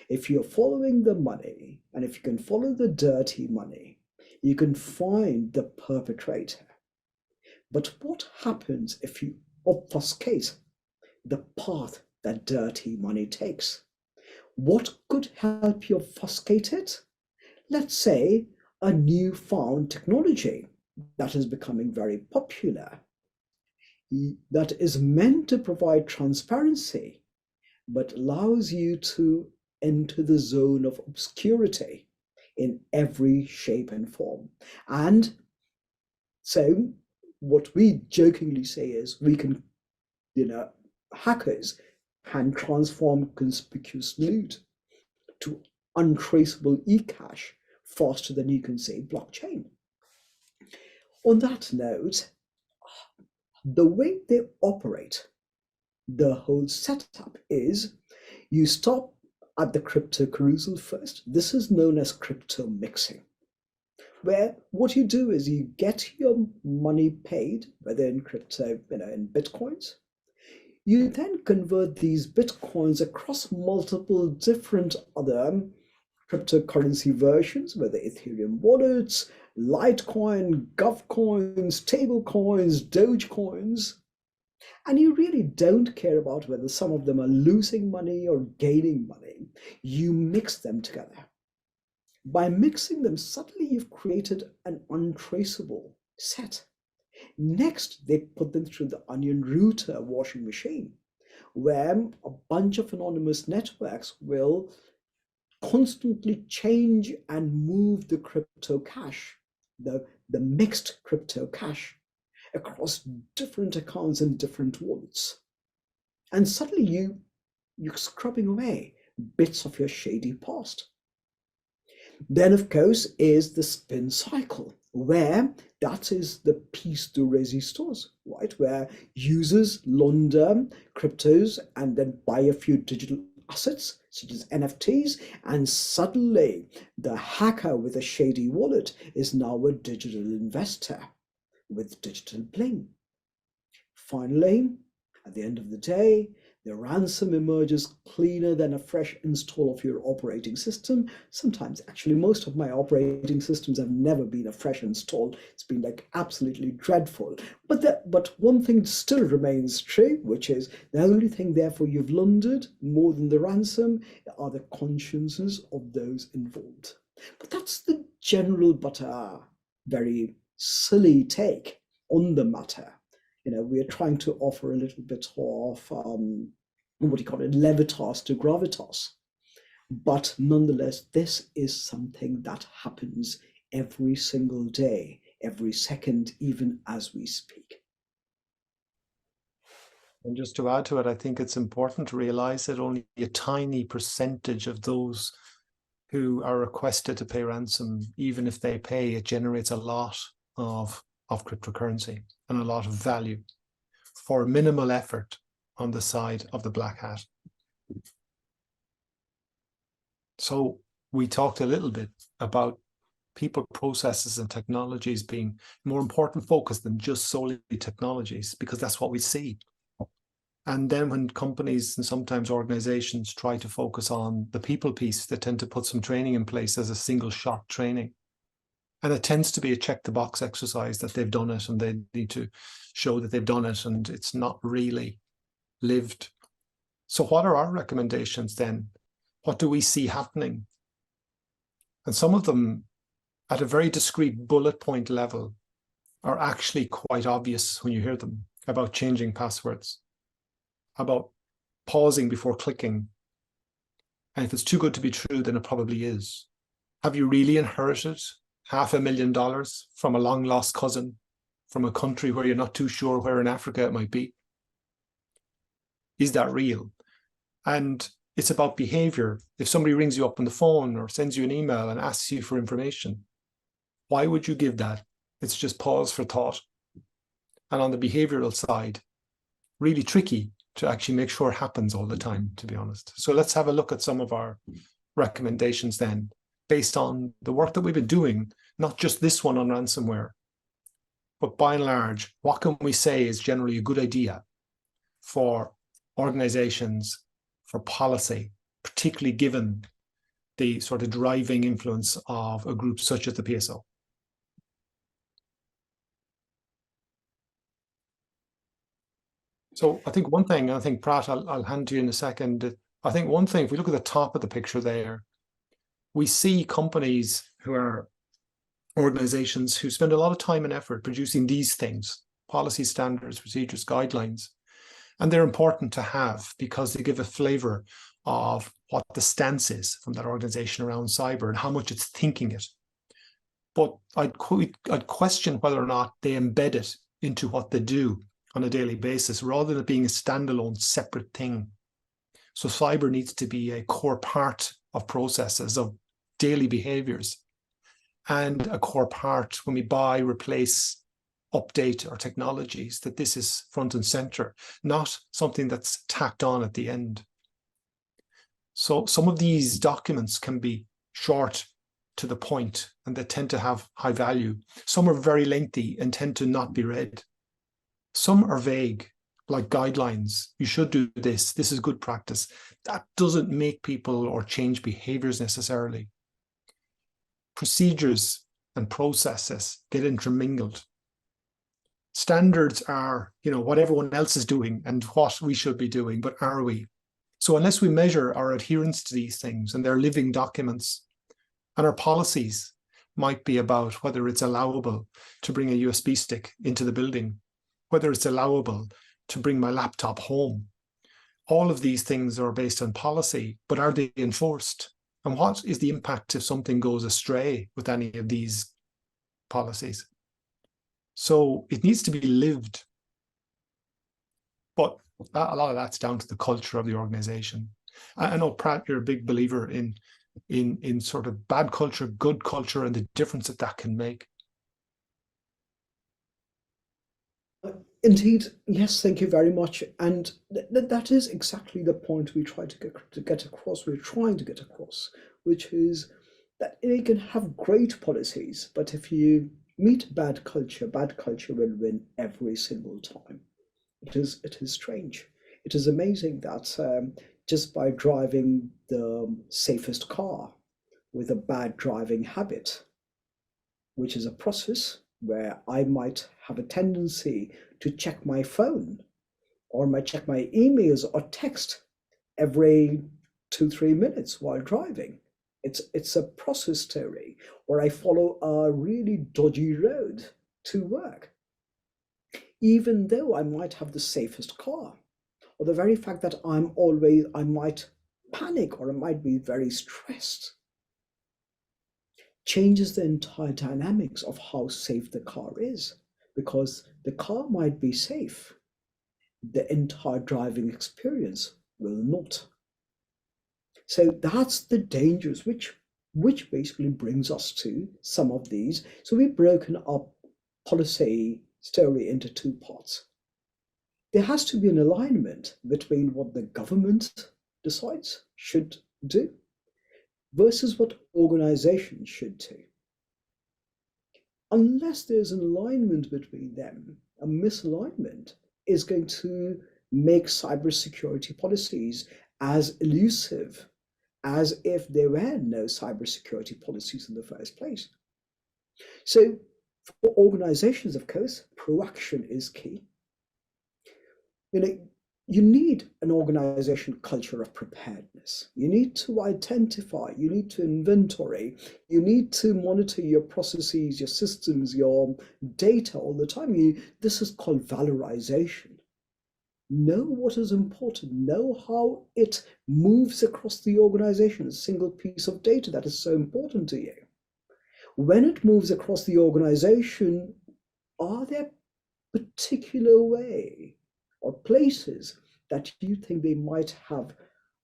If you're following the money, and if you can follow the dirty money, you can find the perpetrator. But what happens if you obfuscate the path that dirty money takes? What could help you obfuscate it? Let's say a newfound technology that is becoming very popular, that is meant to provide transparency, but allows you to enter the zone of obscurity in every shape and form. And so what we jokingly say is we can, hackers can transform conspicuous loot to untraceable e-cash faster than you can say blockchain. On that note, the way they operate, the whole setup is you stop at the crypto carousel first. This is known as crypto mixing, where what you do is you get your money paid, whether in crypto, in bitcoins. You then convert these bitcoins across multiple different other cryptocurrency versions, whether Ethereum wallets, Litecoin, GovCoins, stablecoins, Dogecoins. And you really don't care about whether some of them are losing money or gaining money. You mix them together. By mixing them, suddenly you've created an untraceable set. Next, they put them through the onion router washing machine, where a bunch of anonymous networks will constantly change and move the crypto cash, the mixed crypto cash, across different accounts and different wallets. And suddenly you're scrubbing away bits of your shady past. Then, of course, is the spin cycle, where That is the piece de resistance, right? Where users launder cryptos and then buy a few digital assets such as NFTs, and suddenly the hacker with a shady wallet is now a digital investor with digital bling. Finally, at the end of the day, the ransom emerges cleaner than a fresh install of your operating system. Sometimes, actually, most of my operating systems have never been a fresh install. It's been like absolutely dreadful. But one thing still remains true, which is the only thing therefore you've laundered more than the ransom are the consciences of those involved. But that's the general but very silly take on the matter. We are trying to offer a little bit of what do you call it, levitas to gravitas. But nonetheless, this is something that happens every single day, every second, even as we speak. And just to add to it, I think it's important to realize that only a tiny percentage of those who are requested to pay ransom, even if they pay, it generates a lot of cryptocurrency and a lot of value for minimal effort on the side of the black hat. So we talked a little bit about people, processes, and technologies being more important focus than just solely technologies, because that's what we see. And then when companies and sometimes organizations try to focus on the people piece, they tend to put some training in place as a single shot training. And it tends to be a check the box exercise that they've done it and they need to show that they've done it, and it's not really lived. So what are our recommendations then? What do we see happening? And some of them at a very discrete bullet point level are actually quite obvious when you hear them, about changing passwords, about pausing before clicking. And if it's too good to be true, then it probably is. Have you really inherited $500,000 from a long lost cousin from a country where you're not too sure where in Africa it might be? Is that real? And it's about behavior. If somebody rings you up on the phone or sends you an email and asks you for information, why would you give that? It's just pause for thought. And on the behavioral side, really tricky to actually make sure it happens all the time, to be honest. So let's have a look at some of our recommendations then, based on the work that we've been doing, not just this one on ransomware, but by and large, what can we say is generally a good idea for organizations, for policy, particularly given the sort of driving influence of a group such as the PSO. So I think one thing, and I think Prat, I'll hand to you in a second. I think one thing, if we look at the top of the picture there, we see companies who are organizations who spend a lot of time and effort producing these things, policy standards, procedures, guidelines. And they're important to have because they give a flavor of what the stance is from that organization around cyber and how much it's thinking it. But I'd question whether or not they embed it into what they do on a daily basis, rather than it being a standalone separate thing. So cyber needs to be a core part of processes, of daily behaviors, and a core part when we buy, replace, update our technologies, that this is front and center, not something that's tacked on at the end. So some of these documents can be short to the point, and they tend to have high value. Some are very lengthy and tend to not be read. Some are vague, like guidelines. You should do this. This is good practice. That doesn't make people or change behaviors necessarily. Procedures and processes get intermingled. Standards are, what everyone else is doing and what we should be doing, but are we? So unless we measure our adherence to these things, and they're living documents, and our policies might be about whether it's allowable to bring a USB stick into the building, whether it's allowable to bring my laptop home. All of these things are based on policy, but are they enforced? And what is the impact if something goes astray with any of these policies? So it needs to be lived. But a lot of that's down to the culture of the organization. I know, Pratt, you're a big believer in sort of bad culture, good culture, and the difference that can make. Indeed, yes, thank you very much. And that is exactly the point we try to get across. We're trying to get across, which is that you can have great policies, but if you meet bad culture will win every single time. It is strange. It is amazing that just by driving the safest car with a bad driving habit, which is a process where I might have a tendency to check my phone or might check my emails or text every 2 3 minutes while driving. It's a process theory, or I follow a really dodgy road to work, even though I might have the safest car, or the very fact that I might panic or I might be very stressed changes the entire dynamics of how safe the car is, because the car might be safe, the entire driving experience will not. So that's the dangers which basically brings us to some of these. So we've broken up policy story into two parts. There has to be an alignment between what the government decides should do versus what organizations should do. Unless there's an alignment between them, a misalignment is going to make cybersecurity policies as elusive as if there were no cybersecurity policies in the first place. So, for organizations, of course, proaction is key. You know, you need an organization culture of preparedness. You need to identify, you need to inventory, you need to monitor your processes, your systems, your data all the time. This is called valorization. Know what is important, know how it moves across the organization, a single piece of data that is so important to you. When it moves across the organization, are there particular way or places that you think they might have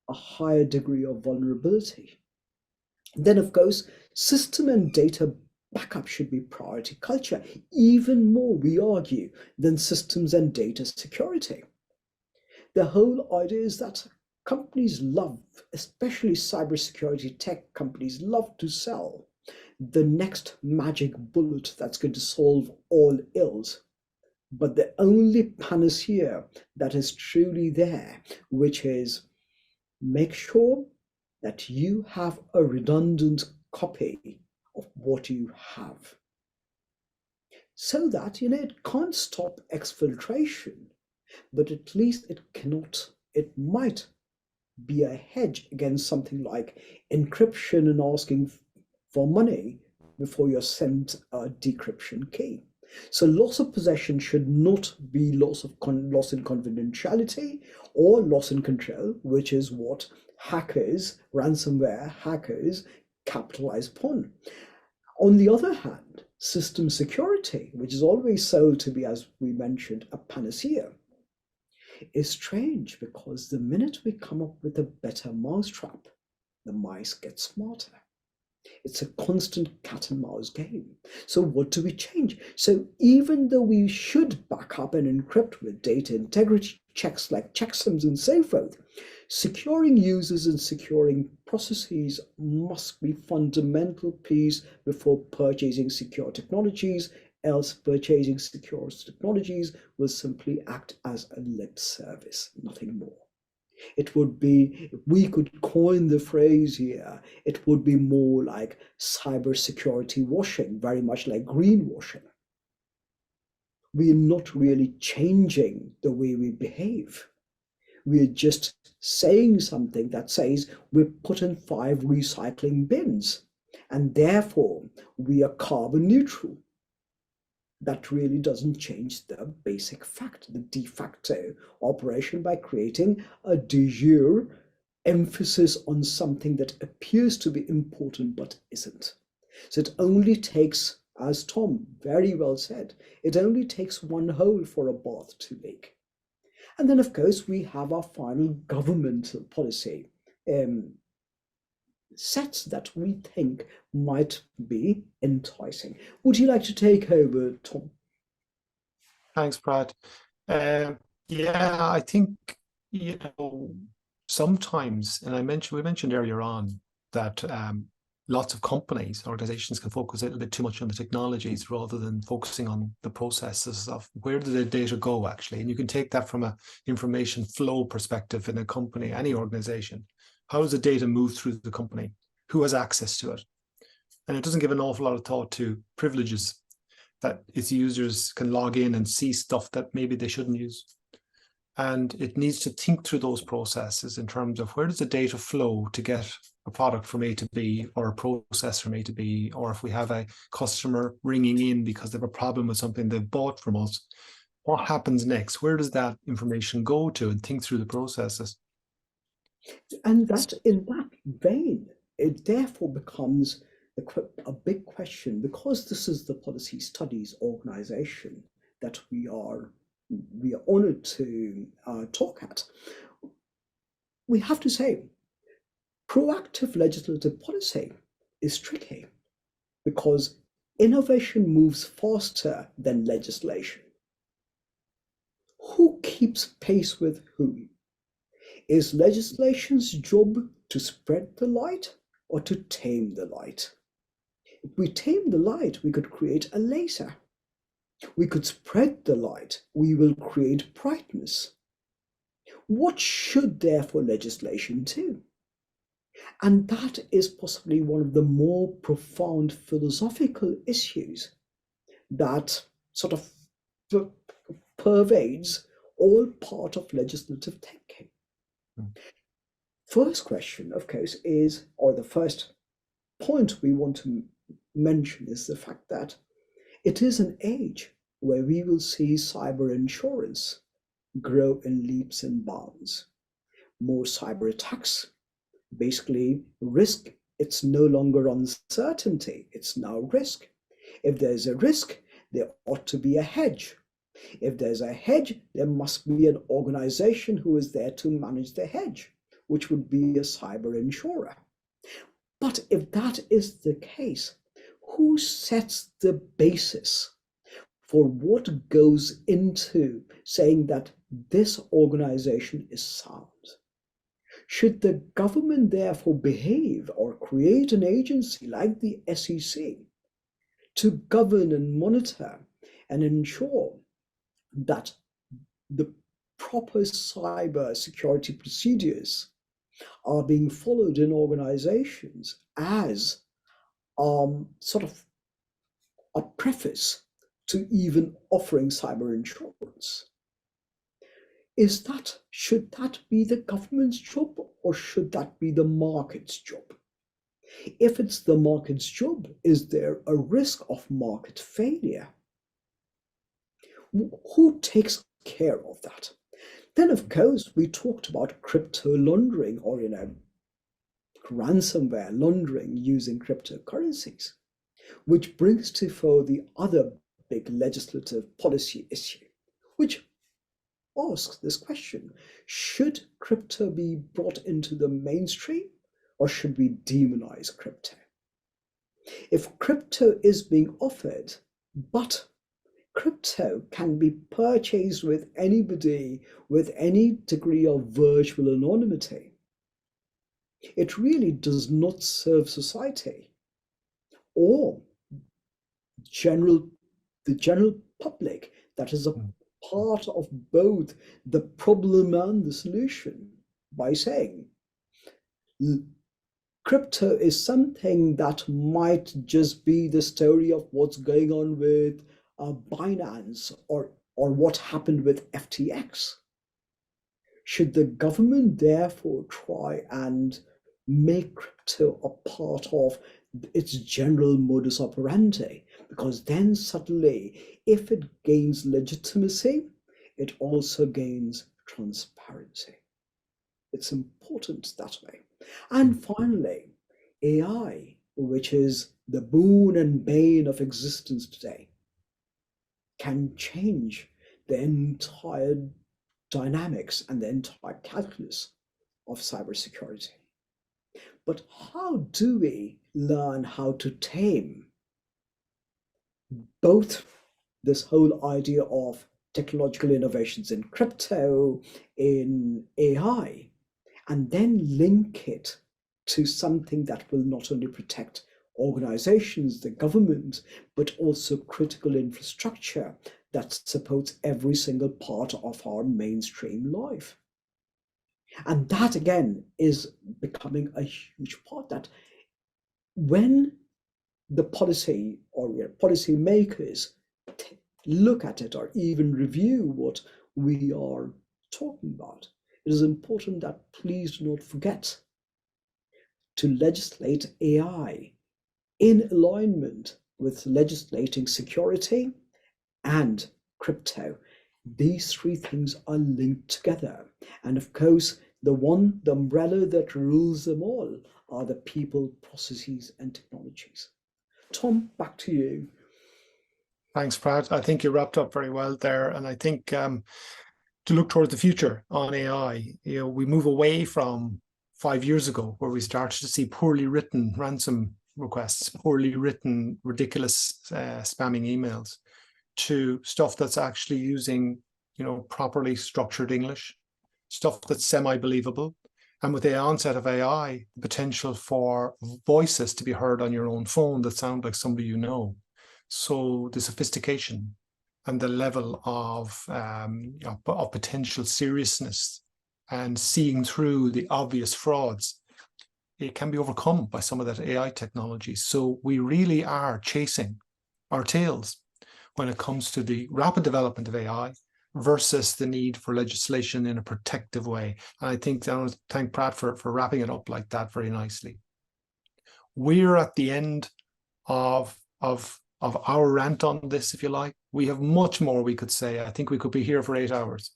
a higher degree of vulnerability? Then, of course, system and data backup should be priority culture, even more, we argue, than systems and data security. The whole idea is that companies love, especially cybersecurity tech companies, love to sell the next magic bullet that's going to solve all ills. But the only panacea that is truly there, which is make sure that you have a redundant copy of what you have. So that, it can't stop exfiltration, but at least it might be a hedge against something like encryption and asking for money before you're sent a decryption key. So loss of possession should not be loss in confidentiality or loss in control, which is what ransomware hackers capitalize upon. On the other hand, system security, which is always sold to be, as we mentioned, a panacea, is strange because the minute we come up with a better mousetrap, the mice get smarter. It's a constant cat and mouse game. So what do we change? So even though we should back up and encrypt with data integrity checks like checksums and so forth, securing users and securing processes must be fundamental piece before purchasing secure technologies, else purchasing secure technologies will simply act as a lip service, nothing more. It would be, if we could coin the phrase here, it would be more like cybersecurity washing, very much like greenwashing. We are not really changing the way we behave. We're just saying something that says we're put in 5 recycling bins and therefore we are carbon neutral. That really doesn't change the basic fact, the de facto operation, by creating a de jure emphasis on something that appears to be important but isn't. So it only takes, as Tom very well said, it only takes one hole for a bath to leak. And then, of course, we have our final governmental policy sets that we think might be enticing. Would you like to take over, Tom? Thanks, Brad. Um, yeah, I think, sometimes, and we mentioned earlier on that lots of companies, organizations can focus a little bit too much on the technologies rather than focusing on the processes of where did the data go actually. And you can take that from a information flow perspective in a company, any organization. How does the data move through the company? Who has access to it? And it doesn't give an awful lot of thought to privileges that its users can log in and see stuff that maybe they shouldn't use. And it needs to think through those processes in terms of where does the data flow to get a product from A to B, or a process from A to B, or if we have a customer ringing in because they have a problem with something they've bought from us, what happens next? Where does that information go to? And think through the processes. And that in that vein, it therefore becomes a big question, because this is the policy studies organization that we are honored to talk at. We have to say, proactive legislative policy is tricky because innovation moves faster than legislation. Who keeps pace with whom? Is legislation's job to spread the light or to tame the light? If we tame the light, we could create a laser. We could spread the light, we will create brightness. What should therefore legislation do? And that is possibly one of the more profound philosophical issues that sort of pervades all part of legislative thinking. First question, of course, is, or the first point we want to mention is the fact that it is an age where we will see cyber insurance grow in leaps and bounds. More cyber attacks, basically risk, it's no longer uncertainty, it's now risk. If there's a risk, there ought to be a hedge. If there's a hedge, there must be an organization who is there to manage the hedge, which would be a cyber insurer. But if that is the case, who sets the basis for what goes into saying that this organization is sound? Should the government therefore behave or create an agency like the SEC to govern and monitor and ensure that the proper cyber security procedures are being followed in organizations as sort of a preface to even offering cyber insurance? Should that be the government's job, or should that be the market's job? If it's the market's job, is there a risk of market failure? Who takes care of that? Then, of course, we talked about crypto laundering, or ransomware laundering using cryptocurrencies, which brings to fore the other big legislative policy issue, which asks this question: should crypto be brought into the mainstream, or should we demonize crypto? If crypto is being offered, but crypto can be purchased with anybody with any degree of virtual anonymity, it really does not serve society or the general public that is a part of both the problem and the solution, by saying crypto is something that might just be the story of what's going on with Binance, or what happened with FTX. Should the government therefore try and make crypto a part of its general modus operandi? Because then suddenly, if it gains legitimacy, it also gains transparency. It's important that way. And finally, AI, which is the boon and bane of existence today, can change the entire dynamics and the entire calculus of cybersecurity. But how do we learn how to tame both this whole idea of technological innovations in crypto, in AI, and then link it to something that will not only protect organizations, the government, but also critical infrastructure that supports every single part of our mainstream life. And that again is becoming a huge part that when the policy or policy makers look at it or even review what we are talking about, it is important that please do not forget to legislate AI in alignment with legislating security and crypto. These three things are linked together. And of course, the umbrella that rules them all are the people, processes, and technologies. Tom, back to you. Thanks, Brad. I think you wrapped up very well there. And I think to look towards the future on AI, we move away from 5 years ago where we started to see poorly written ransom requests, poorly written, ridiculous spamming emails, to stuff that's actually using, properly structured English, stuff that's semi-believable. And with the onset of AI, the potential for voices to be heard on your own phone that sound like somebody you know. So the sophistication and the level of potential seriousness and seeing through the obvious frauds, it can be overcome by some of that AI technology. So we really are chasing our tails when it comes to the rapid development of AI versus the need for legislation in a protective way. And I want to thank Brad for wrapping it up like that very nicely. We're at the end of our rant on this, if you like. We have much more we could say. I think we could be here for 8 hours.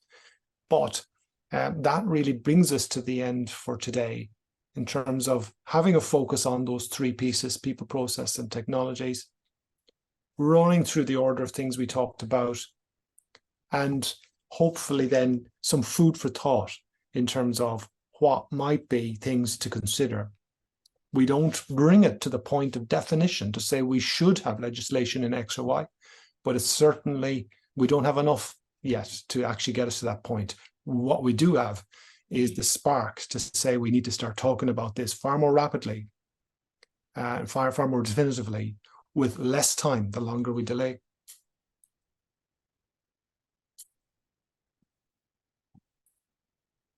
But that really brings us to the end for today in terms of having a focus on those three pieces: people, process, and technologies, running through the order of things we talked about, and hopefully then some food for thought in terms of what might be things to consider. We don't bring it to the point of definition to say we should have legislation in X or Y, but it's certainly, we don't have enough yet to actually get us to that point. What we do have is the spark to say we need to start talking about this far more rapidly and far more definitively with less time the longer we delay.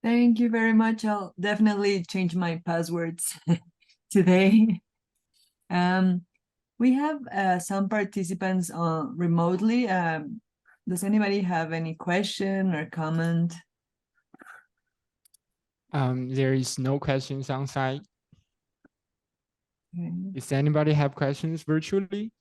Thank you very much. I'll definitely change my passwords today. We have some participants remotely. Does anybody have any question or comment? There is no questions on site. Okay. Does anybody have questions virtually?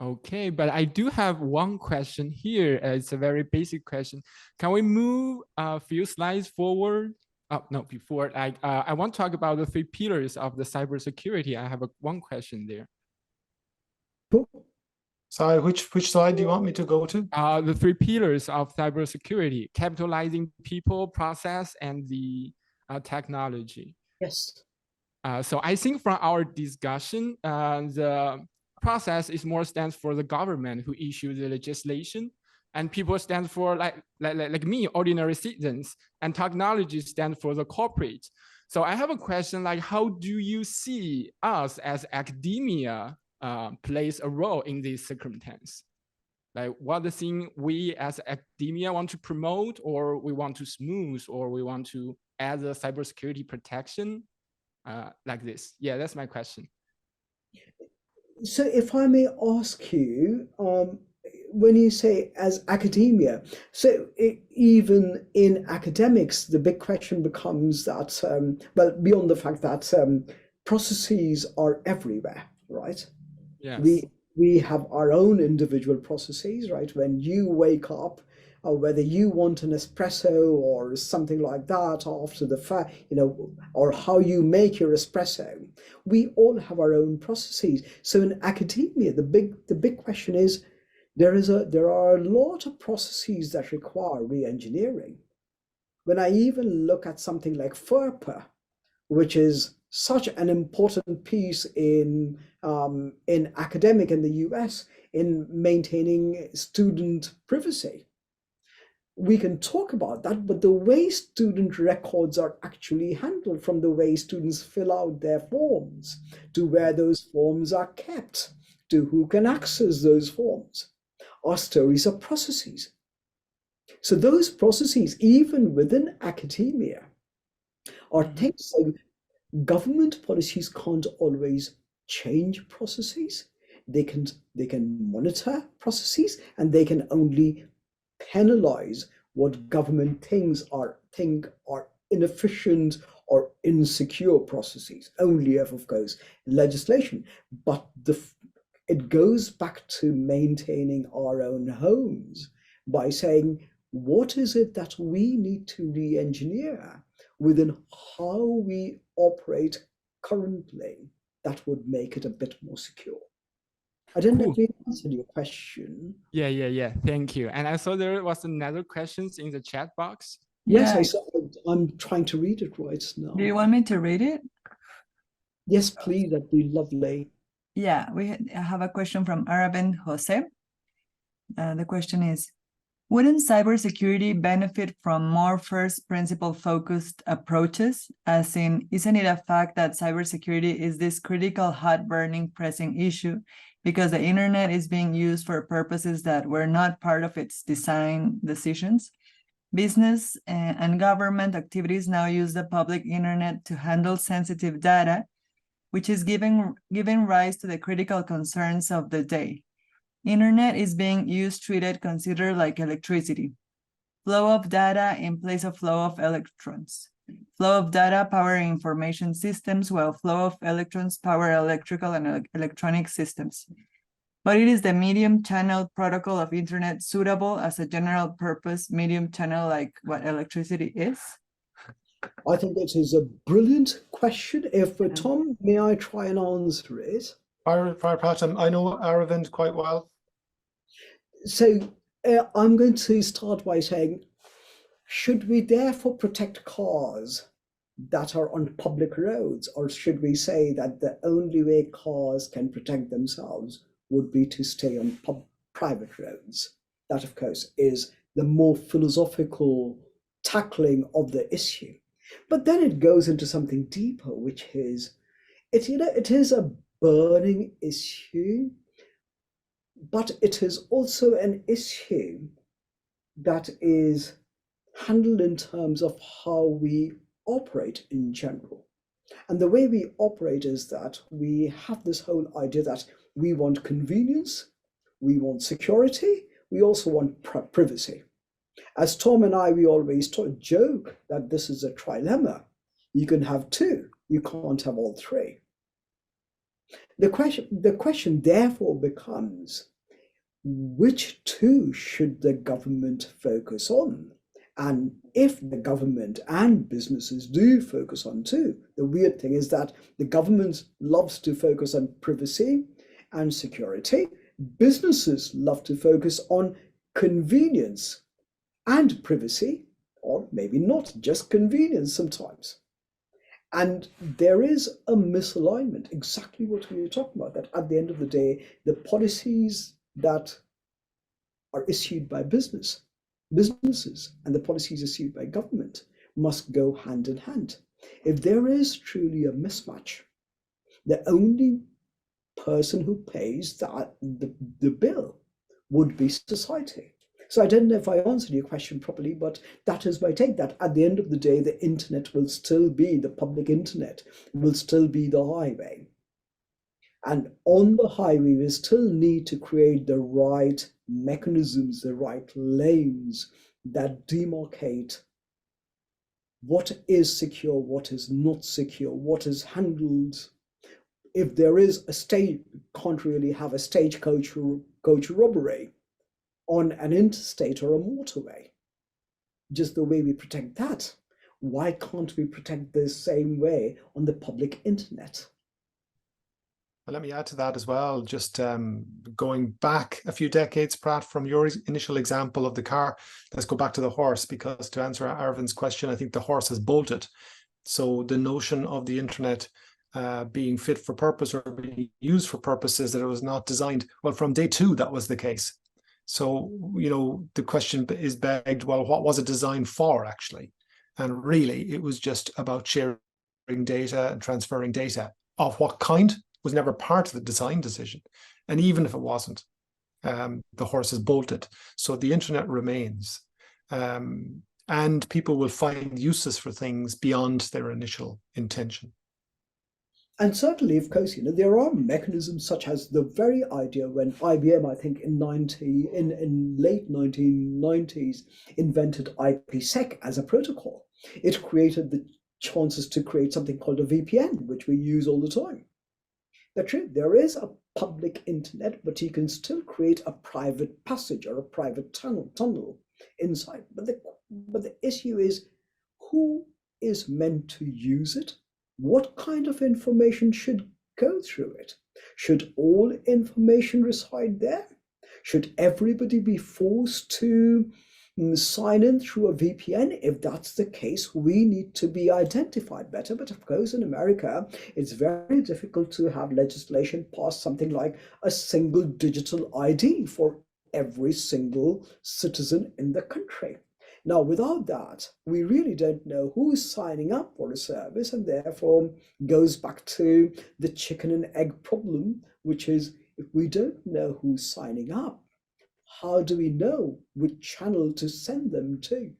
Okay, but I do have one question here. It's a very basic question. Can we move a few slides forward? Oh, no, before I want to talk about the three pillars of the cybersecurity. I have one question there. Sorry, which slide do you want me to go to? The three pillars of cybersecurity: capitalizing people, process, and the technology. Yes. So I think from our discussion, the process is more stands for the government who issue the legislation, and people stand for like me, ordinary citizens, and technology stand for the corporate. So I have a question, like, how do you see us as academia plays a role in this circumstance? Like, what the thing we as academia want to promote, or we want to smooth, or we want to add the cybersecurity protection, like this? Yeah, that's my question. So if I may ask you, when you say as academia, so even in academics, the big question becomes that, well, beyond the fact that processes are everywhere, right? Yes. We have our own individual processes, right? When you wake up, or whether you want an espresso or something like that after the fact, or how you make your espresso, we all have our own processes. So in academia, the big question is, there are a lot of processes that require re-engineering. When I even look at something like FERPA, which is such an important piece in academic in the US in maintaining student privacy. We can talk about that, but the way student records are actually handled, from the way students fill out their forms, to where those forms are kept, to who can access those forms, are stories of processes. So those processes, even within academia, are things like government policies can't always change processes. They can monitor processes, and they can only penalize what government think are inefficient or insecure processes, only if, of course, legislation. But it goes back to maintaining our own homes by saying, what is it that we need to re-engineer within how we operate currently that would make it a bit more secure? I don't know if we answered your question. Yeah. Thank you. And I saw there was another questions in the chat box. Yes, Yeah. I saw it. I'm trying to read it right now. Do you want me to read it? Yes, please. That'd be lovely. Yeah, I have a question from Aravind Jose. The question is, wouldn't cybersecurity benefit from more first principle focused approaches? As in, isn't it a fact that cybersecurity is this critical, hot burning, pressing issue because the internet is being used for purposes that were not part of its design decisions? Business and government activities now use the public internet to handle sensitive data, which is giving rise to the critical concerns of the day. Internet is being treated, considered like electricity. Flow of data in place of flow of electrons. Flow of data powering information systems, while flow of electrons power electrical and electronic systems. But it is the medium channel protocol of internet suitable as a general purpose medium channel like what electricity is? I think it is a brilliant question. If Tom, may I try and answer it? Fire Pratam, I know Aravind quite well. So I'm going to start by saying, should we therefore protect cars that are on public roads, or should we say that the only way cars can protect themselves would be to stay on private roads? That, of course, is the more philosophical tackling of the issue. But then it goes into something deeper, which is, it is a burning issue, but it is also an issue that is handled in terms of how we operate in general. And the way we operate is that we have this whole idea that we want convenience, we want security, we also want privacy. As Tom and I, we always joke that this is a trilemma. You can have two, you can't have all three. The question therefore becomes, which two should the government focus on? And if the government and businesses do focus on two, the weird thing is that the government loves to focus on privacy and security. Businesses love to focus on convenience and privacy, or maybe not, just convenience sometimes. And there is a misalignment, exactly what we were talking about, that at the end of the day, the policies that are issued by businesses and the policies issued by government must go hand in hand. If there is truly a mismatch, the only person who pays the bill would be society. So I don't know if I answered your question properly, but that is my take, that at the end of the day, the internet will still be, the public internet will still be the highway. And on the highway, we still need to create the right mechanisms, the right lanes that demarcate what is secure, what is not secure, what is handled. If there is a state, can't really have a stagecoach robbery on an interstate or a motorway. Just the way we protect that, why can't we protect the same way on the public internet? Well, let me add to that as well, just going back a few decades, Pratt, from your initial example of the car, let's go back to the horse, because to answer Arvind's question, I think the horse has bolted. So the notion of the internet being fit for purpose or being used for purposes that it was not designed. Well, from day 2, that was the case. So, you know, the question is begged, well, what was it designed for actually? And really, it was just about sharing data and transferring data. Of what kind was never part of the design decision. And even if it wasn't, the horse is bolted. So the internet remains. And people will find uses for things beyond their initial intention. And certainly, of course, you know, there are mechanisms such as the very idea when IBM, I think in late 1990s, invented IPsec as a protocol. It created the chances to create something called a VPN, which we use all the time. That's true. There is a public internet, but you can still create a private passage or a private tunnel inside. But the issue is, who is meant to use it? What kind of information should go through it? Should all information reside there? Should everybody be forced to sign in through a VPN? If that's the case, we need to be identified better. But of course, in America, it's very difficult to have legislation pass something like a single digital ID for every single citizen in the country. Now, without that, we really don't know who's signing up for a service, and therefore goes back to the chicken and egg problem, which is, if we don't know who's signing up, how do we know which channel to send them to?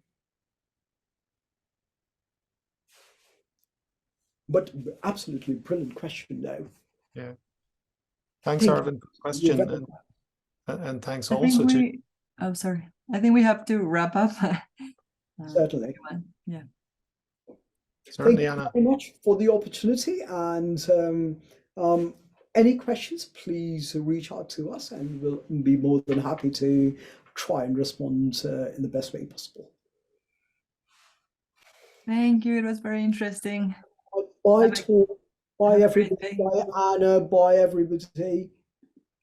But absolutely brilliant question now. Yeah. Thanks, Thank Arvind, for the question. And thanks I also think to... I'm sorry. I think we have to wrap up. Certainly. Yeah. Certainly, Thank you Anna. very much for the opportunity. And any questions, please reach out to us, and we'll be more than happy to try and respond in the best way possible. Thank you. It was very interesting. Bye, Have a- Tom. Bye, have a great everybody. day. Bye, Anna. Bye, everybody.